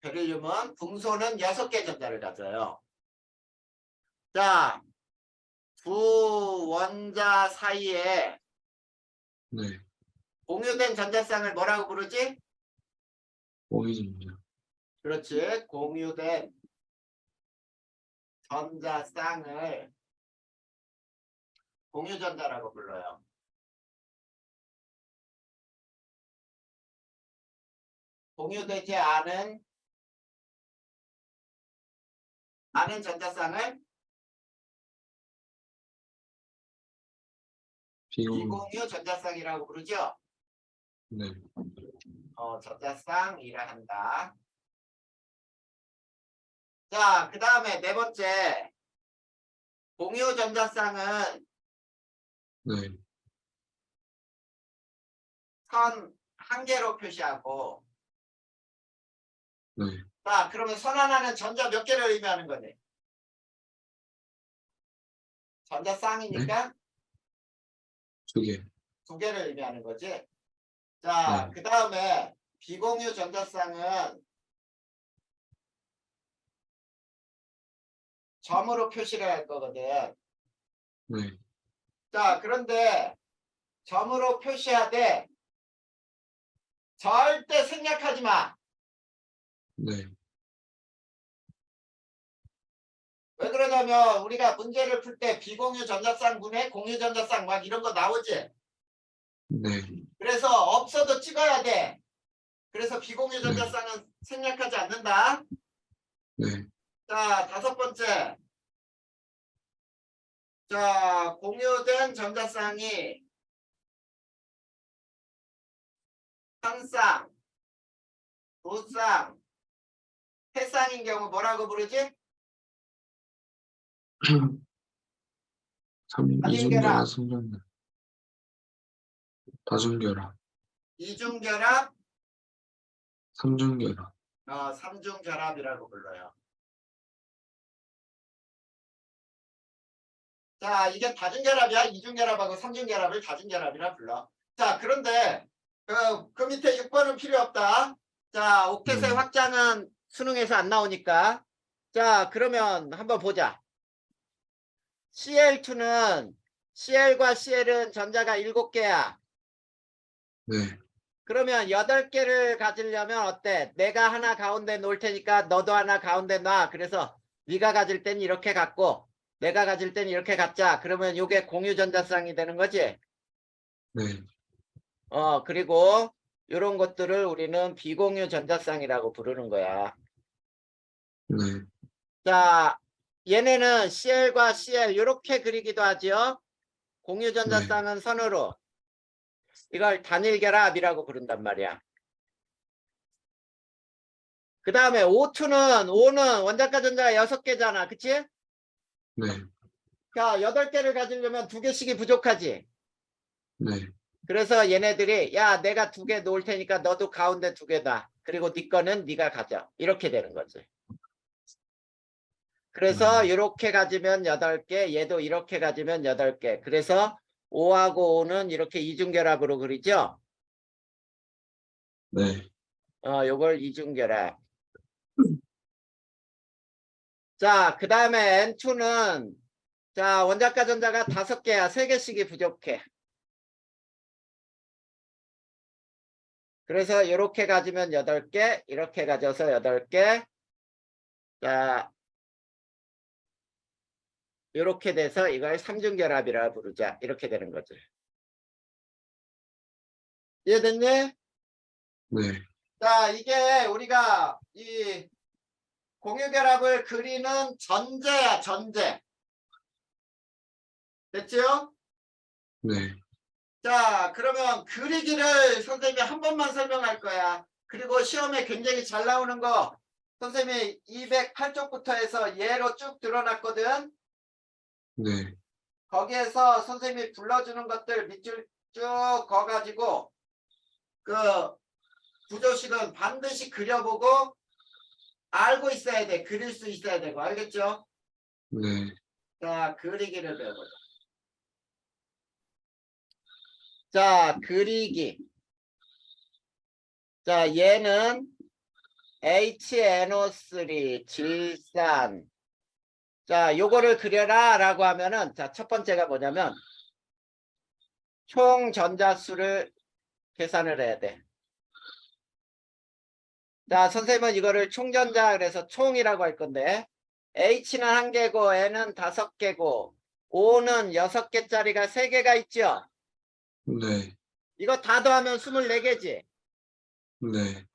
베릴륨은 붕소는 6개 전자를 가져요. 자, 두 원자 사이에 네. 공유된 전자쌍을 뭐라고 부르지? 공유전자. 그렇지. 공유된 전자쌍을 공유전자라고 불러요. 공유되지 않은 전자쌍을 비공유 전자쌍이라고 부르죠. 네. 전자쌍이라 한다. 자, 그 다음에 4번째. 공유 전자쌍은 네. 선 1개로 표시하고. 네. 자, 그러면 선 하나는 전자 몇 개를 의미하는 거니? 전자쌍이니까 2개. 2개를 의미하는 거지. 자, 그 다음에 비공유 전자쌍은 점으로 표시를 할 거거든. 네. 자, 그런데 점으로 표시하되 절대 생략하지 마. 네. 왜 그러냐면 우리가 문제를 풀 때 비공유 전자쌍 분해 공유 전자쌍 막 이런 거 나오지. 네. 그래서 없어도 찍어야 돼. 그래서 비공유 전자쌍은 생략하지 않는다. 네. 자, 5번째. 자, 공유된 전자쌍이 한 쌍, 2쌍, 3쌍인 경우 뭐라고 부르지? 이중결합, 삼중결합. 다중결합. 이중결합, 삼중결합. 삼중결합이라고 불러요. 자, 이게 다중결합이야. 이중결합하고 삼중결합을 다중결합이라 불러. 자, 그런데 그 밑에 6번은 필요 없다. 자, 옥텟의 확장은 수능에서 안 나오니까. 자, 그러면 한번 보자. Cl2는 Cl과 Cl은 전자가 7개야. 네. 그러면 8개를 가지려면 어때? 내가 하나 가운데 놓을 테니까 너도 하나 가운데 놔. 그래서 네가 가질 땐 이렇게 갖고 내가 가질 땐 이렇게 갖자. 그러면 이게 공유 전자쌍이 되는 거지. 네. 그리고 이런 것들을 우리는 비공유 전자쌍이라고 부르는 거야. 네. 자, 얘네는 Cl과 Cl 이렇게 그리기도 하죠. 공유 전자쌍은 선으로. 이걸 단일결합이라고 부른단 말이야. 그 다음에 O2는 원자가 전자가 6개잖아. 그치? 네. 자, 8개를 가지려면 2개씩이 부족하지. 네. 그래서 얘네들이 야, 내가 2개 놓을 테니까 너도 가운데 2개 놔. 그리고 네 거는 네가 가져. 이렇게 되는 거지. 그래서 이렇게 가지면 8개, 얘도 이렇게 가지면 8개. 그래서 O하고 O는 이렇게 이중결합으로 그리죠. 네. 요걸 이중결합. 자, 그 다음에 N2는 자, 원자가 전자가 5개야. 3개씩이 부족해. 그래서 이렇게 가지면 8개, 이렇게 가져서 8개. 자, 이렇게 돼서 이걸 삼중결합이라 부르자. 이렇게 되는 거죠. 이해됐니? 네. 자, 이게 우리가 이 공유결합을 그리는 전제야, 전제. 됐죠? 네. 자, 그러면 그리기를 선생님이 한 번만 설명할 거야. 그리고 시험에 굉장히 잘 나오는 거 선생님이 208쪽부터 해서 예로 쭉 드러났거든. 네. 거기에서 선생님이 불러주는 것들 밑줄 쭉 거가지고 그 구조식은 반드시 그려보고 알고 있어야 돼. 그릴 수 있어야 되고. 알겠죠? 네. 자, 그리기를 배워보자. 자, 그리기. 자, 얘는 HNO3 질산. 자, 요거를 그려라 라고 하면은, 자, 첫 번째가 뭐냐면 총 전자수를 계산을 해야 돼. 자, 선생님은 이거를 총전자 그래서 총이라고 할 건데, H는 1개고 N은 5개고 O는 6개짜리가 3개가 있죠. 네. 이거 다 더하면 24개지. 네.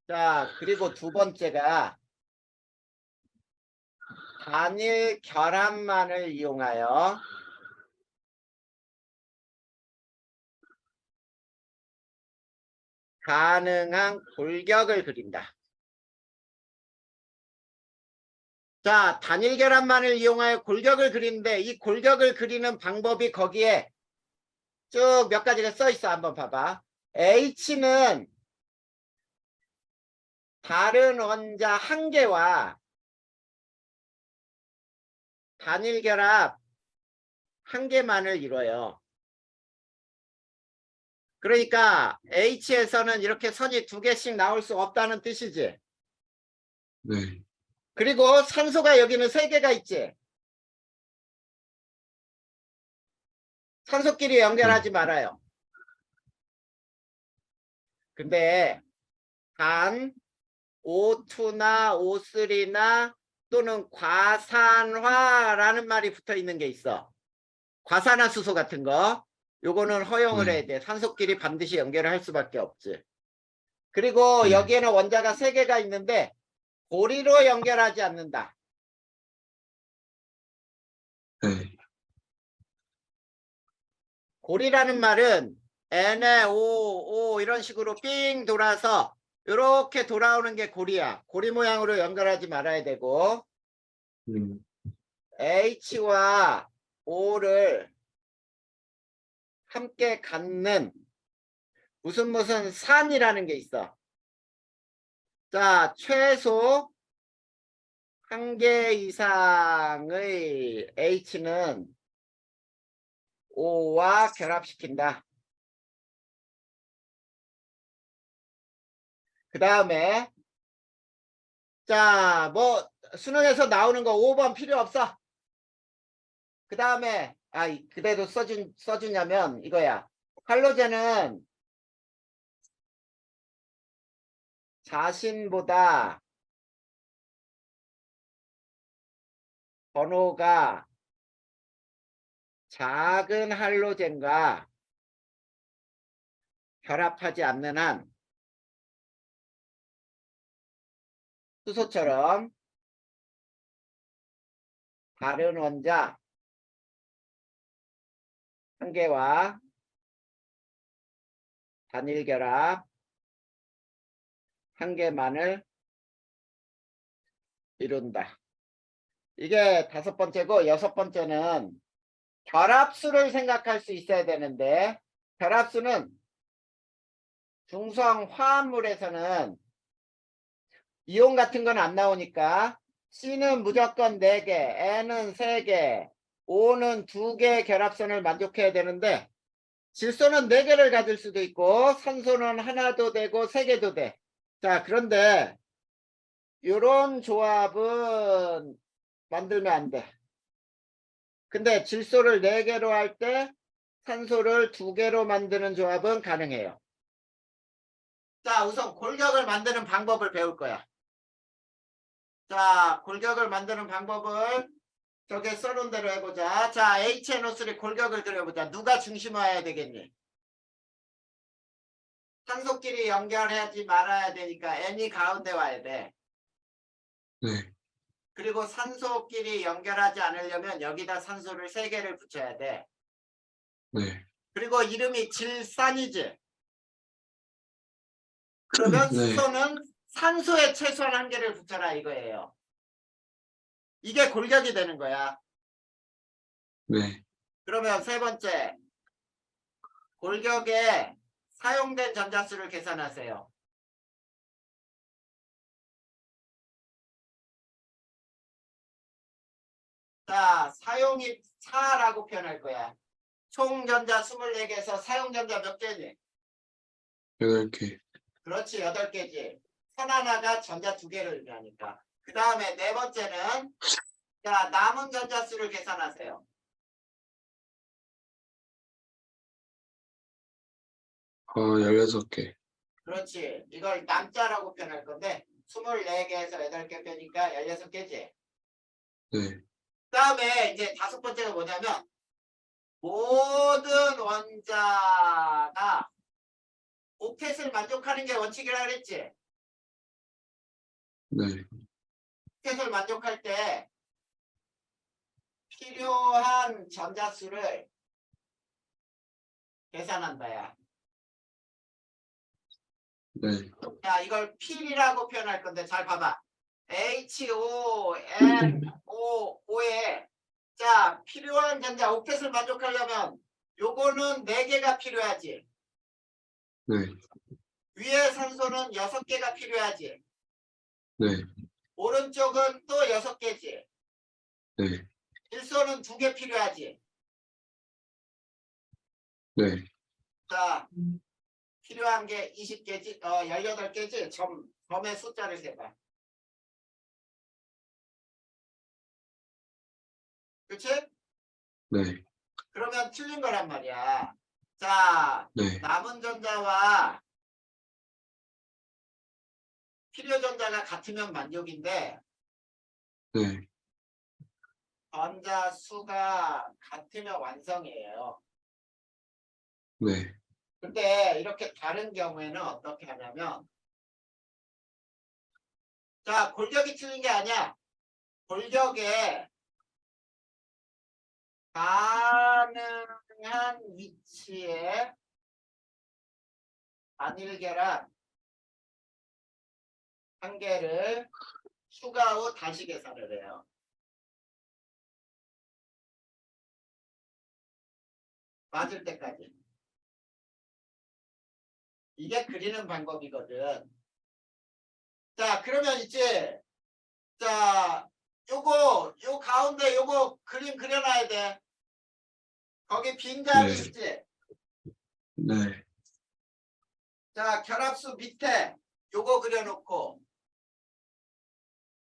자, 그리고 두 번째가 단일 결합만을 이용하여 가능한 골격을 그린다. 자, 단일 결합만을 이용하여 골격을 그리는데 이 골격을 그리는 방법이 거기에 쭉 몇 가지가 써 있어. 한번 봐봐. H는 다른 원자 1개와 단일 결합 1개만을 이뤄요. 그러니까 H에서는 이렇게 선이 2개씩 나올 수 없다는 뜻이지. 네. 그리고 산소가 여기는 3개가 있지. 산소끼리 연결하지 말아요. 근데 단 O2나 O3나 또는 과산화라는 말이 붙어 있는 게 있어. 과산화수소 같은 거. 요거는 허용을 네. 해야 돼. 산소끼리 반드시 연결을 할 수밖에 없지. 그리고 네. 여기에는 원자가 3개가 있는데 고리로 연결하지 않는다. 네. 고리라는 말은 N에 O 이런 식으로 삥 돌아서 이렇게 돌아오는 게 고리야. 고리 모양으로 연결하지 말아야 되고 H와 O를 함께 갖는 무슨 산이라는 게 있어. 자, 최소 1개 이상의 H는 O와 결합시킨다. 그 다음에 자, 뭐 수능에서 나오는 거 5번 필요 없어. 그 다음에 그대로 써주냐면 이거야. 할로젠은 자신보다 번호가 작은 할로젠과 결합하지 않는 한 수소처럼 다른 원자 1개와 단일 결합 1개만을 이룬다. 이게 5번째고 6번째는 결합수를 생각할 수 있어야 되는데 결합수는 중성 화합물에서는 이온 같은 건 안 나오니까 C는 무조건 4개, N은 3개, O는 2개 결합선을 만족해야 되는데 질소는 4개를 가질 수도 있고 산소는 하나도 되고 3개도 돼. 자, 그런데 이런 조합은 만들면 안 돼. 근데 질소를 4개로 할 때 산소를 2개로 만드는 조합은 가능해요. 자, 우선 골격을 만드는 방법을 배울 거야. 자, 골격을 만드는 방법을 저게 써놓은 대로 해보자. 자, HNO3 골격을 그려보자. 누가 중심 와야 되겠니? 산소끼리 연결하지 말아야 되니까 N이 가운데 와야 돼. 네. 그리고 산소끼리 연결하지 않으려면 여기다 산소를 3개를 붙여야 돼. 네. 그리고 이름이 질산이지. 그러면 네. 수소는 산소에 최소한 한 개를 붙여라 이거예요. 이게 골격이 되는 거야. 네. 그러면 세 번째, 골격에 사용된 전자수를 계산하세요. 자, 사용이 4라고 표현할 거야. 총 전자 24개에서 사용 전자 몇 개니? 8개. 그렇지, 8개지. 선 하나가 전자 2개를 의미하니까. 그 다음에 네 번째는, 자, 남은 전자수를 계산하세요. 아, 16개. 그렇지. 이걸 남자라고 표현할 건데, 24개에서 8개 빼니까 16개지. 네. 그 다음에 이제 다섯 번째가 뭐냐면, 모든 원자가 옥텟을 만족하는 게 원칙이라 그랬지. 네. 옥텟을 만족할 때 필요한 전자수를 계산한다야. 네. 자, 이걸 필이라고 표현할 건데 잘 봐봐. HONO에 자, 필요한 전자 옥텟을 만족하려면 요거는 4개가 필요하지. 네. 위에 산소는 6개가 필요하지. 네. 오른쪽은 또 6개지. 네. 질소는 2개 필요하지. 네. 자, 필요한 게 20개지, 18개지. 점의 숫자를 세봐. 그치? 네. 그러면 틀린 거란 말이야. 자, 네. 남은 전자와 필요 전자가 같으면 만족인데, 네. 전자 수가 같으면 완성이에요. 네. 근데 이렇게 다른 경우에는 어떻게 하냐면, 자, 골격이 틀린 게 아니야. 골격에 가능한 위치에 단일계란 한 개를 추가 후 다시 계산을 해요. 맞을 때까지. 이게 그리는 방법이거든. 자, 그러면 이제 자, 요 가운데 요거 그림 그려놔야 돼. 거기 빈 자리 네. 있지? 네. 자, 결합수 밑에 요거 그려놓고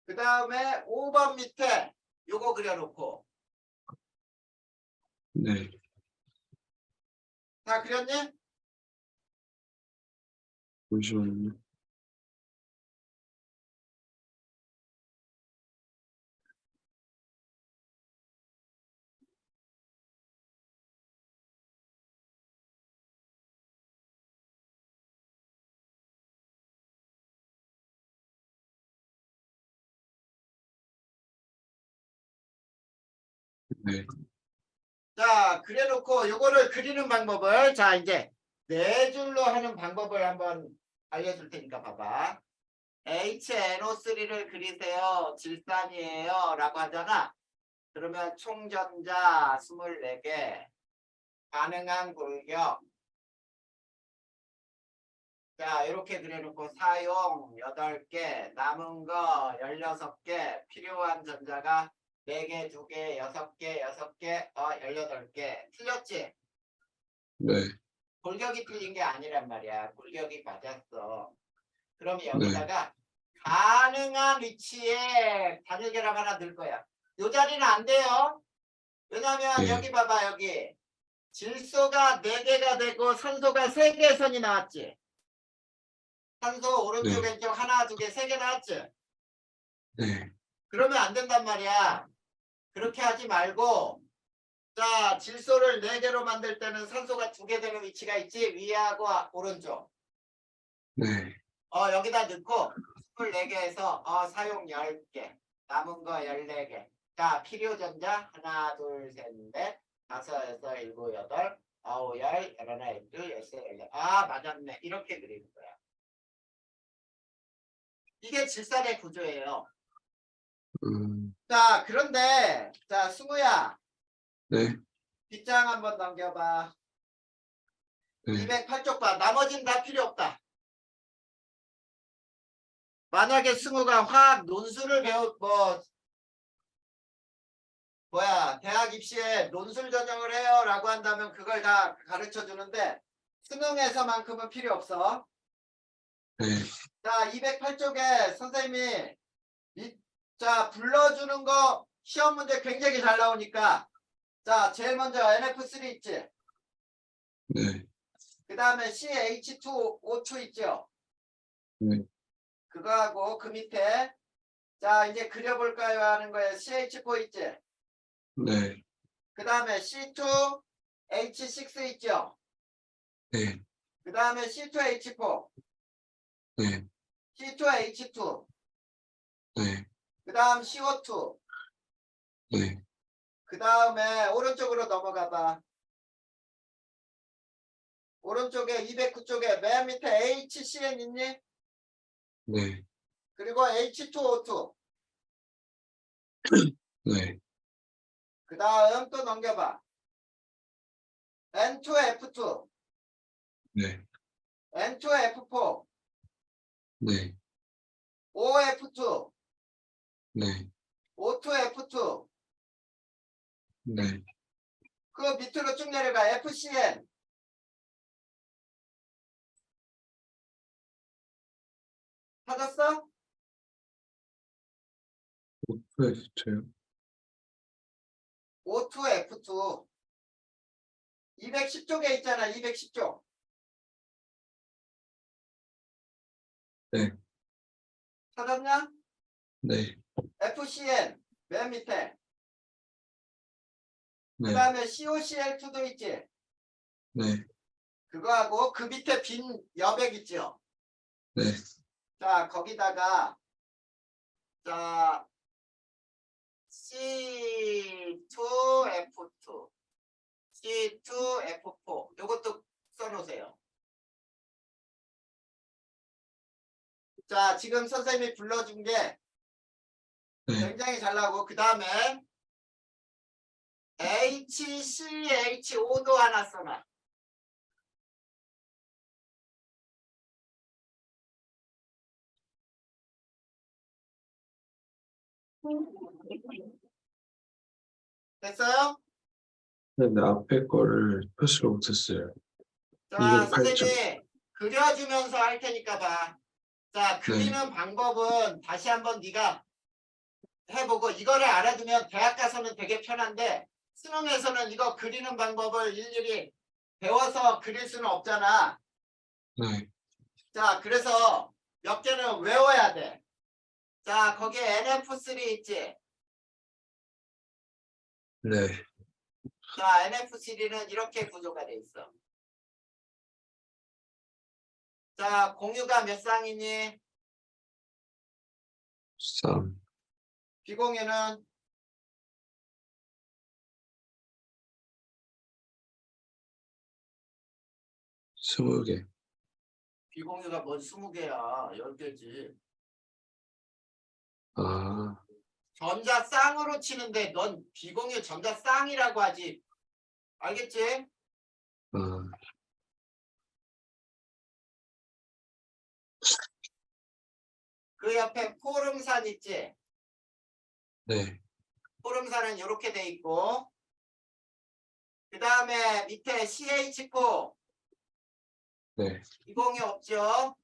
그 다음에 5번 밑에 요거 그려놓고 네. 다 그렸니? 잠시만요. 네. 자, 그려놓고 요거를 그리는 방법을 자 이제 네 줄로 하는 방법을 한번 알려줄 테니까 봐봐. HNO3를 그리세요. 질산이에요. 라고 하잖아. 그러면 총전자 24개, 가능한 골격. 자, 이렇게 그려놓고 사용 8개, 남은 거 16개, 필요한 전자가 4개, 2개, 6개, 6개, 18개. 틀렸지? 네. 골격이 틀린 게 아니란 말이야. 골격이 맞았어. 그러면 네. 여기다가 가능한 위치에 단일 결합 하나 넣을 거야. 요 자리는 안 돼요. 왜냐면 네. 여기 봐봐 여기. 질소가 4개가 되고 산소가 3개의 선이 나왔지. 산소 오른쪽 네. 왼쪽 하나, 2개, 3개 나왔지. 네. 그러면 안 된단 말이야. 그렇게 하지 말고 자 질소를 4개로 만들 때는 산소가 2개 되는 위치가 있지. 위하고 오른쪽. 네. 여기다 넣고 24개에서 사용 10개, 남은 거 14개. 자, 필요 전자 하나, 둘, 셋, 넷, 다섯, 여섯, 일곱, 여덟, 아홉, 열, 열하나, 열둘, 열세, 열네. 아, 맞았네. 이렇게 그리는 거야. 이게 질산의 구조예요. 음, 자, 그런데 자, 승우야, 네, 빗장 한번 넘겨봐. 네, 208쪽 봐. 나머지는 다 필요 없다. 만약에 승우가 화학 논술을 대학 입시에 논술 전형을 해요라고 한다면 그걸 다 가르쳐 주는데 수능에서만큼은 필요 없어. 네, 자, 208쪽에 선생님이 자, 불러주는 거 시험 문제 굉장히 잘 나오니까 자, 제일 먼저 NF3 있지. 네, 그 다음에 CH2O2 있죠. 네, 그거하고 그 밑에 자, 이제 그려볼까요 하는 거에 CH4 있지. 네, 그 다음에 C2H6 있죠. 네, 그 다음에 C2H4, 네, C2H2, 네, 그 다음 CO2, 네, 그 다음에 오른쪽으로 넘어가 봐. 오른쪽에 209쪽에 맨 밑에 HCN 있니? 네, 그리고 H2O2. 네, 그 다음 또 넘겨봐. N2F2, 네, N2F4, 네, OF2, 네, O2F2. 네, 그 밑으로 쭉 내려가. FCN. 찾았어? 오프에스트요? O2F2. 210쪽에 있잖아. 210쪽. 네, 찾았냐? 네, FCN. 맨 밑에. 그 네, 다음에 COCl2도 있지. 네, 그거하고 그 밑에 빈 여백 있죠. 네, 자, 거기다가 자 C2F2, C2F4 요것도 써놓으세요. 자, 지금 선생님이 불러준 게 네, 굉장히 잘 나오고 그 다음에 HCH5도 하나 써놔. 됐어요? 근데 앞에 거를 표시를 못했어요. 자, 208점. 선생님이 그려주면서 할 테니까 봐. 자, 네, 그리는 방법은 다시 한번 네가 해보고 이거를 알아두면 대학 가서는 되게 편한데 수능에서는 이거 그리는 방법을 일일이 배워서 그릴 수는 없잖아. 네, 자, 그래서 몇 개는 외워야 돼. 자, 거기에 NF3 있지. 네, 자, NF3는 이렇게 구조가 돼 있어. 자, 공유가 몇 쌍이니? 3, 비공유는 20개. 비공유가 뭔 20개야. 10개지. 아, 전자쌍으로 치는데 넌 비공유 전자쌍이라고 하지. 알겠지? 아, 그 옆에 포름산 있지? 네, 포름산은 이렇게 돼 있고 그 다음에 밑에 CH4 네, 비공유 없죠?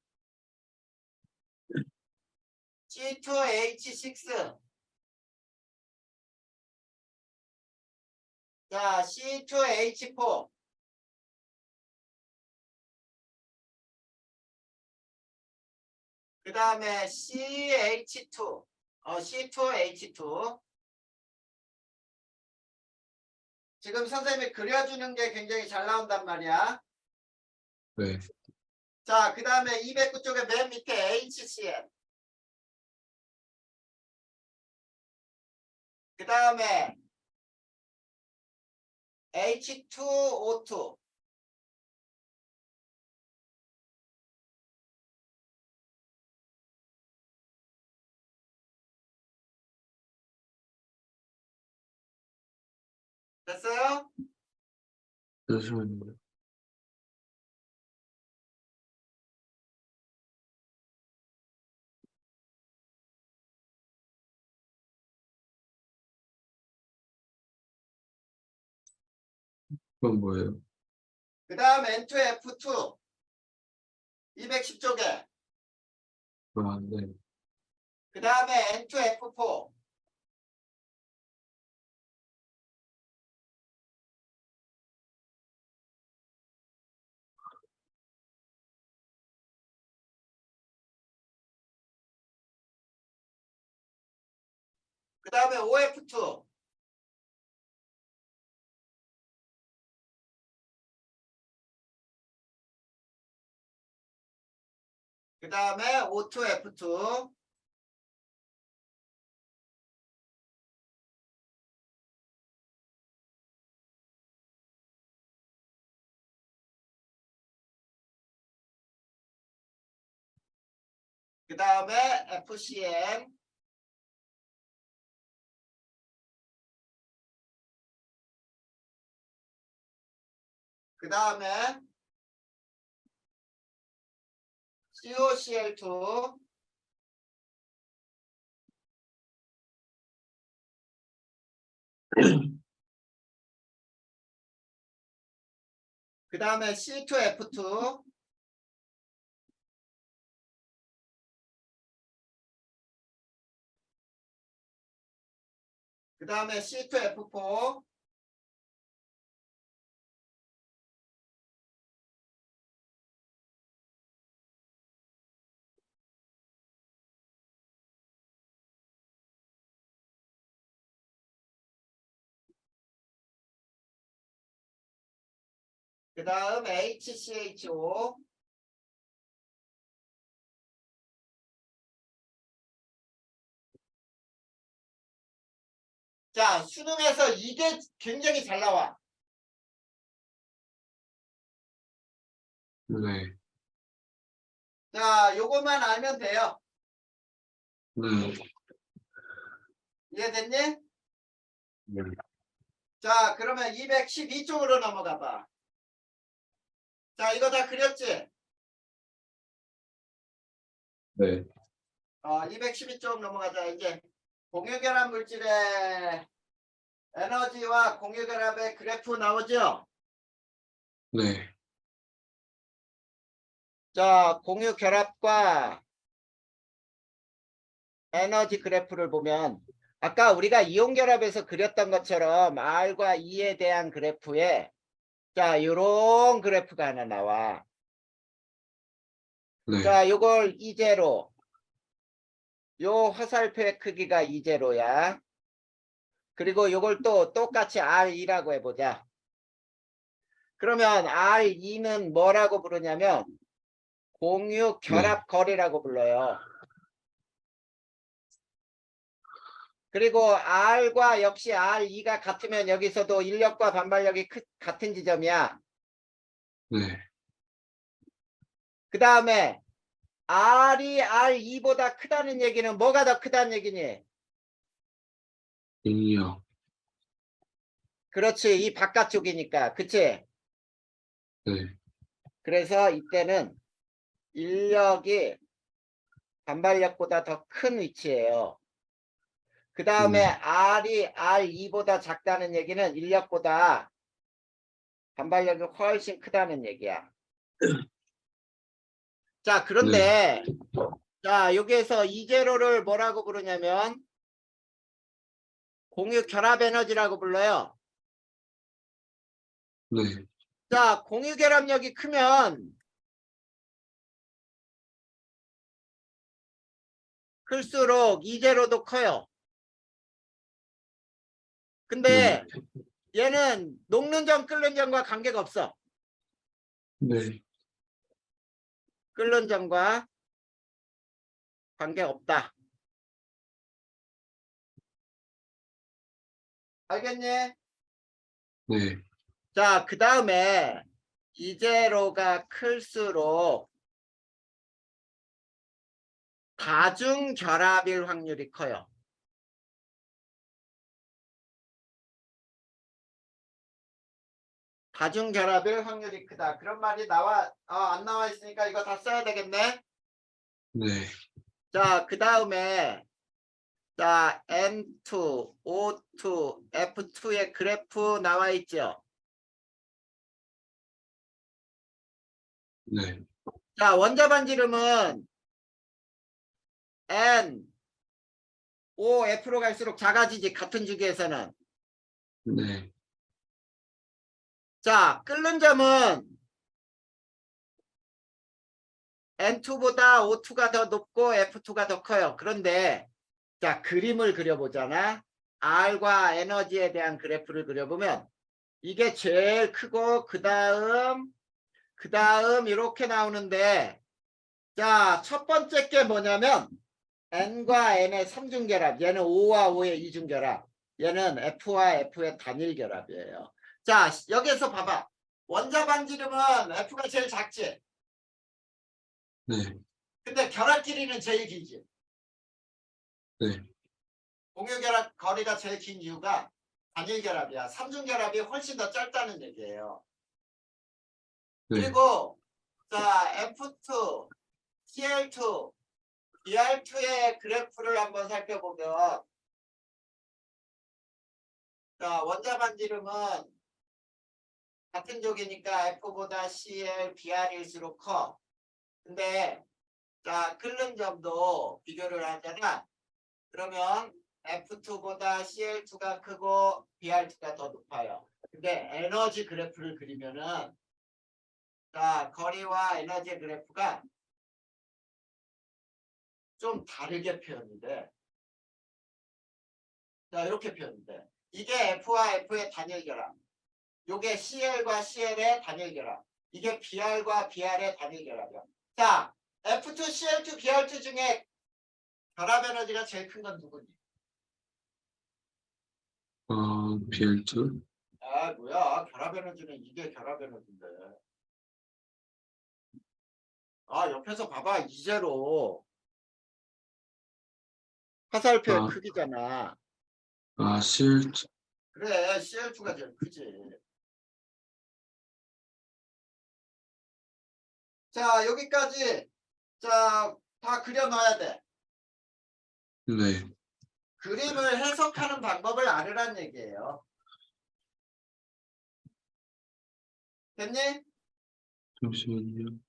C2H6 자 C2H4 그 다음에 CH2 C2H2 지금 선생님이 그려주는 게 굉장히 잘 나온단 말이야. 네, 자, 그 다음에 209쪽에 맨 밑에 HCl 그 다음에 H2O2 됐어요? 잠시만요. 그건 뭐예요? 그 다음 N2F2 210쪽에 아, 네. 그 다음에 N2F4 그 다음에 OF2 그 다음에 O2F2 그 다음에 FCN 그 다음에 COCl2 그 다음에 C2F2 그 다음에 C2F4 그 다음 HCHO 자 수능에서 이게 굉장히 잘 나와. 네. 자 요것만 알면 돼요. 네. 이해됐니? 네. 자 그러면 212쪽으로 넘어가 봐. 자 이거 다 그렸지? 네. 212쪽 넘어가자. 이제 공유결합 물질의 에너지와 공유결합의 그래프 나오죠? 네. 자 공유결합과 에너지 그래프를 보면 아까 우리가 이온결합에서 그렸던 것처럼 R과 E에 대한 그래프에 자 요런 그래프가 하나 나와. 네. 자 요걸 이제로 요 화살표의 크기가 이제로야. 그리고 요걸 또 똑같이 R2라고 해보자. 그러면 R2는 뭐라고 부르냐면 공유 결합 거리라고 불러요. 그리고 R과 역시 R2가 같으면 여기서도 인력과 반발력이 같은 지점이야. 네. 그 다음에 R이 R2보다 크다는 얘기는 뭐가 더 크다는 얘기니? 인력. 그렇지. 이 바깥쪽이니까. 그치? 네. 그래서 이때는 인력이 반발력보다 더 큰 위치예요. 그 다음에 네. R이 R2보다 작다는 얘기는 인력보다 반발력이 훨씬 크다는 얘기야. 자, 네. 그런데 자, 여기에서 이제로를 뭐라고 부르냐면 공유 결합 에너지라고 불러요. 네. 자, 공유 결합력이 크면 클수록 이제로도 커요. 네. 근데 얘는 녹는 점 끓는 점과 관계가 없어. 네. 끓는 점과 관계 없다. 알겠니? 네. 자, 그 다음에 이제로가 클수록 다중 결합일 확률이 커요. 다중결합일 확률이 크다. 그런 말이 안 나와 있으니까 이거 다 써야 되겠네. 네. 자, 그 다음에 자, N2, O2, F2의 그래프 나와 있죠. 네. 자, 원자 반지름은 N, O, F로 갈수록 작아지지, 같은 주기에서는. 네. 자, 끓는 점은 N2보다 O2가 더 높고 F2가 더 커요. 그런데 자, 그림을 그려보잖아. R과 에너지에 대한 그래프를 그려보면 이게 제일 크고 그 다음 이렇게 나오는데, 자, 첫 번째 게 뭐냐면 N과 N의 삼중결합, 얘는 O와 O의 이중결합, 얘는 F와 F의 단일결합이에요. 자, 여기에서 봐봐. 원자 반지름은 F가 제일 작지. 네. 근데 결합 길이는 제일 길지. 네. 공유결합 거리가 제일 긴 이유가 단일결합이야. 삼중결합이 훨씬 더 짧다는 얘기예요. 네. 그리고 자, F2, CL2, BR2의 그래프를 한번 살펴보면, 자, 원자 반지름은 같은 쪽이니까 F보다 CL, BR일수록 커. 근데 자, 끓는 점도 비교를 하잖아. 그러면 F2보다 CL2가 크고 BR2가 더 높아요. 근데 에너지 그래프를 그리면은, 자, 거리와 에너지 그래프가 좀 다르게 표현이 돼. 자, 이렇게 표현이 돼. 이게 F와 F의 단일결합. 요게 CL과 CL의 단일결합. 이게 BR과 BR의 단일결합이야. 자, F2, CL2, BR2 중에 결합 에너지가 제일 큰 건 누구니? BL2? 아, 뭐야. 결합 에너지는 이게 결합 에너지인데. 아, 옆에서 봐봐. 이제로 화살표의 아, 크기잖아. CL2. 그래, CL2가 제일 크지. 자, 여기까지. 자, 다 그려놔야 돼. 네. 그림을 해석하는 방법을 알으란 얘기예요. 됐니? 잠시만요.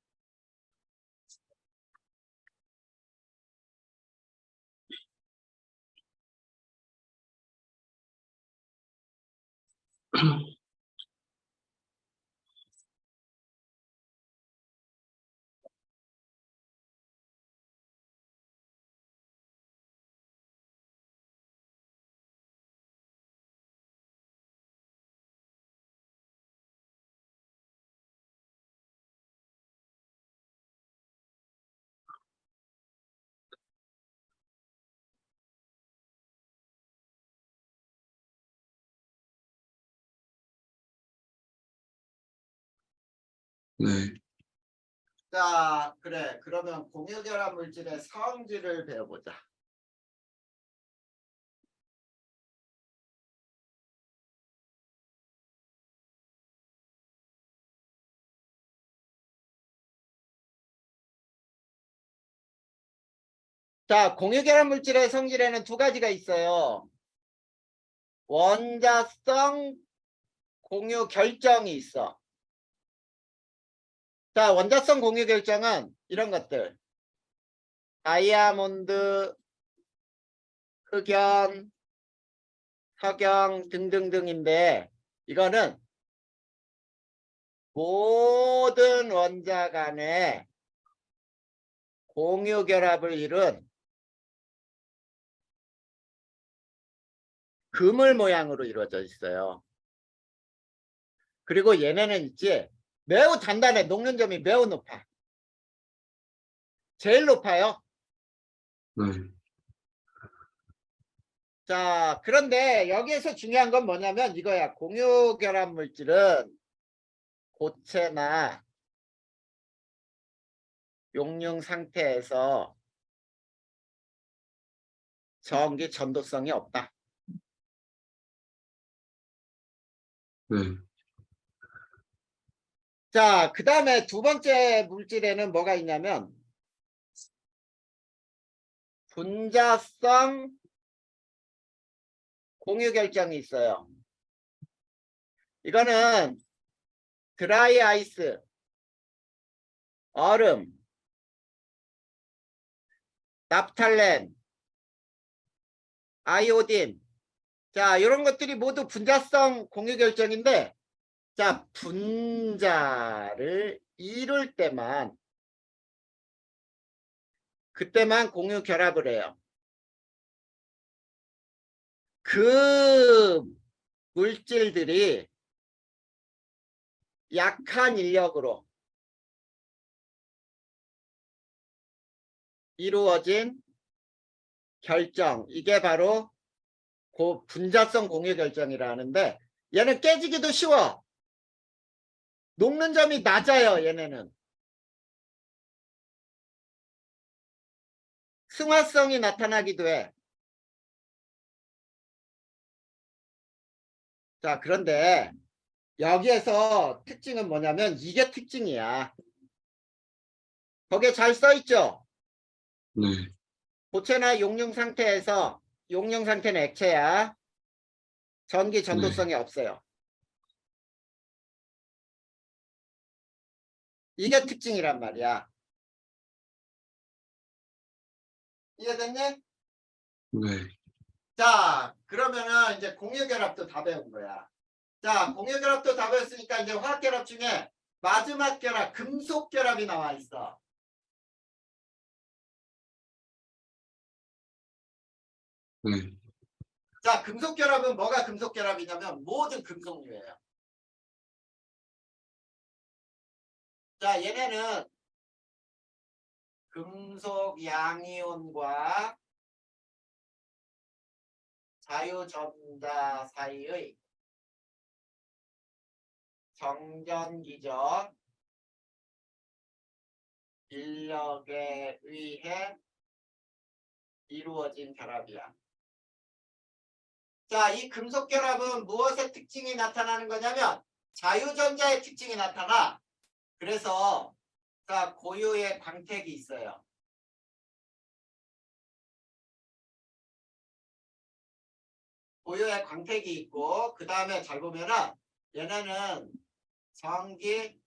네. 자, 그래. 그러면 공유결합 물질의 성질을 배워보자. 자, 공유결합 물질의 성질에는 두 가지가 있어요. 원자성 공유 결정이 있어. 자, 원자성 공유 결정은 이런 것들. 다이아몬드, 흑연, 석영 등등등인데, 이거는 모든 원자 간의 공유 결합을 이룬 그물 모양으로 이루어져 있어요. 그리고 얘네는 있지, 매우 단단해. 녹는 점이 매우 높아. 제일 높아요. 네. 자, 그런데 여기에서 중요한 건 뭐냐면 이거야. 공유 결합 물질은 고체나 용융 상태에서 전기 전도성이 없다. 네. 자, 그 다음에 두 번째 물질에는 뭐가 있냐면 분자성 공유 결정이 있어요. 이거는 드라이 아이스, 얼음, 납탈렌, 아이오딘. 자, 이런 것들이 모두 분자성 공유 결정인데, 자, 분자를 이룰 때만, 그때만 공유 결합을 해요. 그 물질들이 약한 인력으로 이루어진 결정, 이게 바로 그 분자성 공유 결정이라는데, 얘는 깨지기도 쉬워. 녹는 점이 낮아요. 얘네는 승화성이 나타나기도 해. 자, 그런데 여기에서 특징은 뭐냐면 이게 특징이야. 거기에 잘 써있죠. 네. 고체나 용융 상태에서, 용융 상태는 액체야, 전기 네. 전도성이 없어요. 이게 특징이란 말이야. 이해됐니? 네. 자, 그러면은 이제 공유결합도 다 배운 거야. 자, 공유결합도 다 배웠으니까 이제 화학결합 중에 마지막 결합, 금속결합이 나와 있어. 네. 자, 금속결합은 뭐가 금속결합이냐면 모든 금속류예요. 자, 얘네는 금속 양이온과 자유전자 사이의 정전기적 인력에 의해 이루어진 결합이야. 자, 이 금속 결합은 무엇의 특징이 나타나는 거냐면 자유전자의 특징이 나타나. 그래서 자, 고유의 광택이 있어요. 고유의 광택이 있고, 그 다음에 잘 보면은 얘네는 전기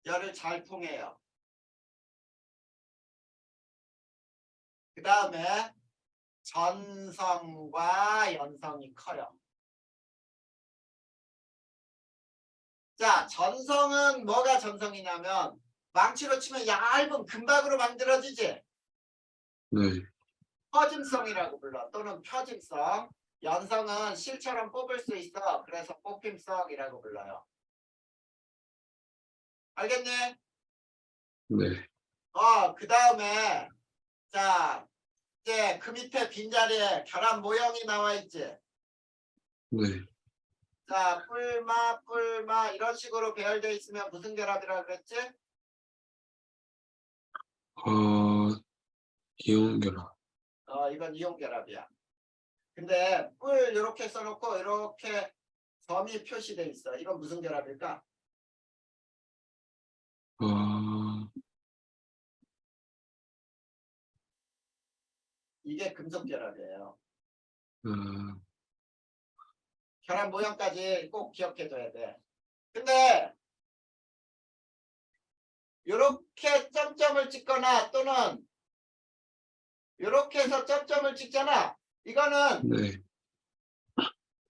열을 잘 통해요. 그 다음에 전성과 연성이 커요. 자, 전성은 뭐가 전성이냐면 망치로 치면 얇은 금박으로 만들어지지. 네. 퍼짐성이라고 불러. 또는 표짐성. 연성은 실처럼 뽑을 수 있어. 그래서 뽑힘성이라고 불러요. 알겠니? 네. 그 다음에 자, 이제 그 밑에 빈자리에 결합 모형이 나와 있지. 네. 자, 뿔마 이런 식으로 배열되어 있으면 무슨 결합이라고 그랬지? 이온 결합. 이건 이온 결합이야. 근데 뿔 이렇게 써놓고 이렇게 점이 표시돼 있어. 이건 무슨 결합일까? 이게 금속 결합이에요. 결합 모형까지 꼭 기억해둬야 돼. 근데 이렇게 점점을 찍거나 또는 이렇게 해서 점점을 찍잖아. 이거는 네.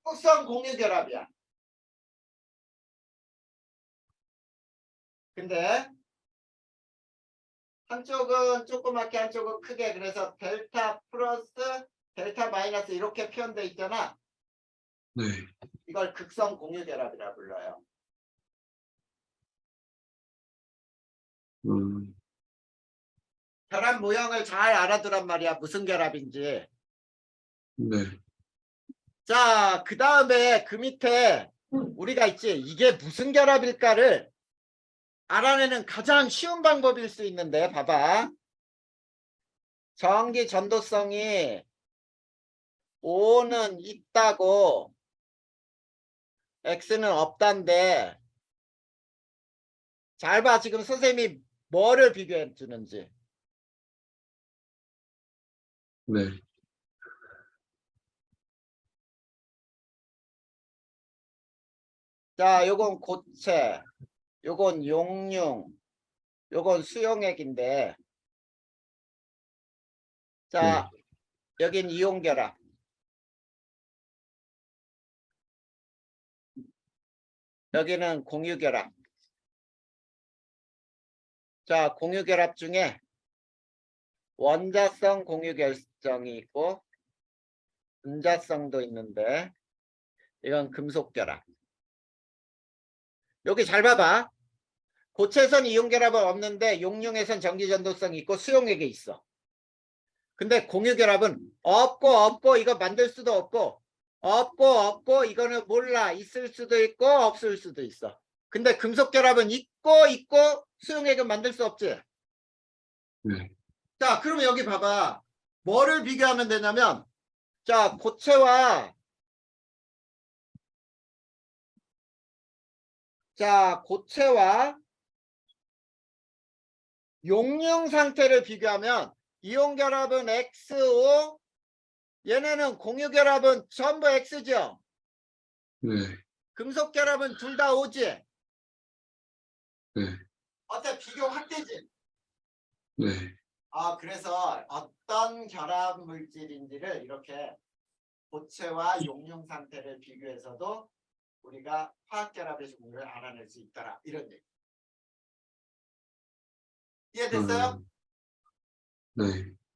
複성 공유 결합이야. 근데 한쪽은 조그맣게 한쪽은 크게, 그래서 델타 플러스 델타 마이너스 이렇게 표현돼 있잖아. 네. 이걸 극성 공유 결합이라 불러요. 결합 모형을 잘 알아두란 말이야. 무슨 결합인지. 네. 자, 그 다음에 그 밑에 우리가 있지. 이게 무슨 결합일까를 알아내는 가장 쉬운 방법일 수 있는데, 봐봐. 전기 전도성이 5는 있다고 X는 없단데 잘 봐. 지금 선생님이 뭐를 비교해 주는지. 네. 자, 요건 고체, 요건 용융, 요건 수용액인데, 자, 여긴 이온결합. 여기는 공유결합. 자, 공유결합 중에 원자성 공유결정이 있고 분자성도 있는데 이건 금속결합. 여기 잘 봐봐. 고체선 이온결합은 없는데 용융에선 전기전도성이 있고 수용액이 있어. 근데 공유결합은 없고 이거 만들 수도 없고 이거는 몰라. 있을 수도 있고 없을 수도 있어. 근데 금속결합은 있고 수용액은 만들 수 없지. 네. 자, 그러면 여기 봐봐. 뭐를 비교하면 되냐면, 자, 고체와 용융 상태를 비교하면 이온 결합은 XO, 얘네는 공유 결합은 전부 X죠. 네. 금속 결합은 둘 다 O지. 네. 어때? 비교 확 되지? 네. 그래서 어떤 결합 물질인지를 이렇게 고체와 용융 상태를 비교해서도 우리가 화학 결합의 종류를 알아낼 수 있더라. 이런 얘기. 이해됐어요? 네.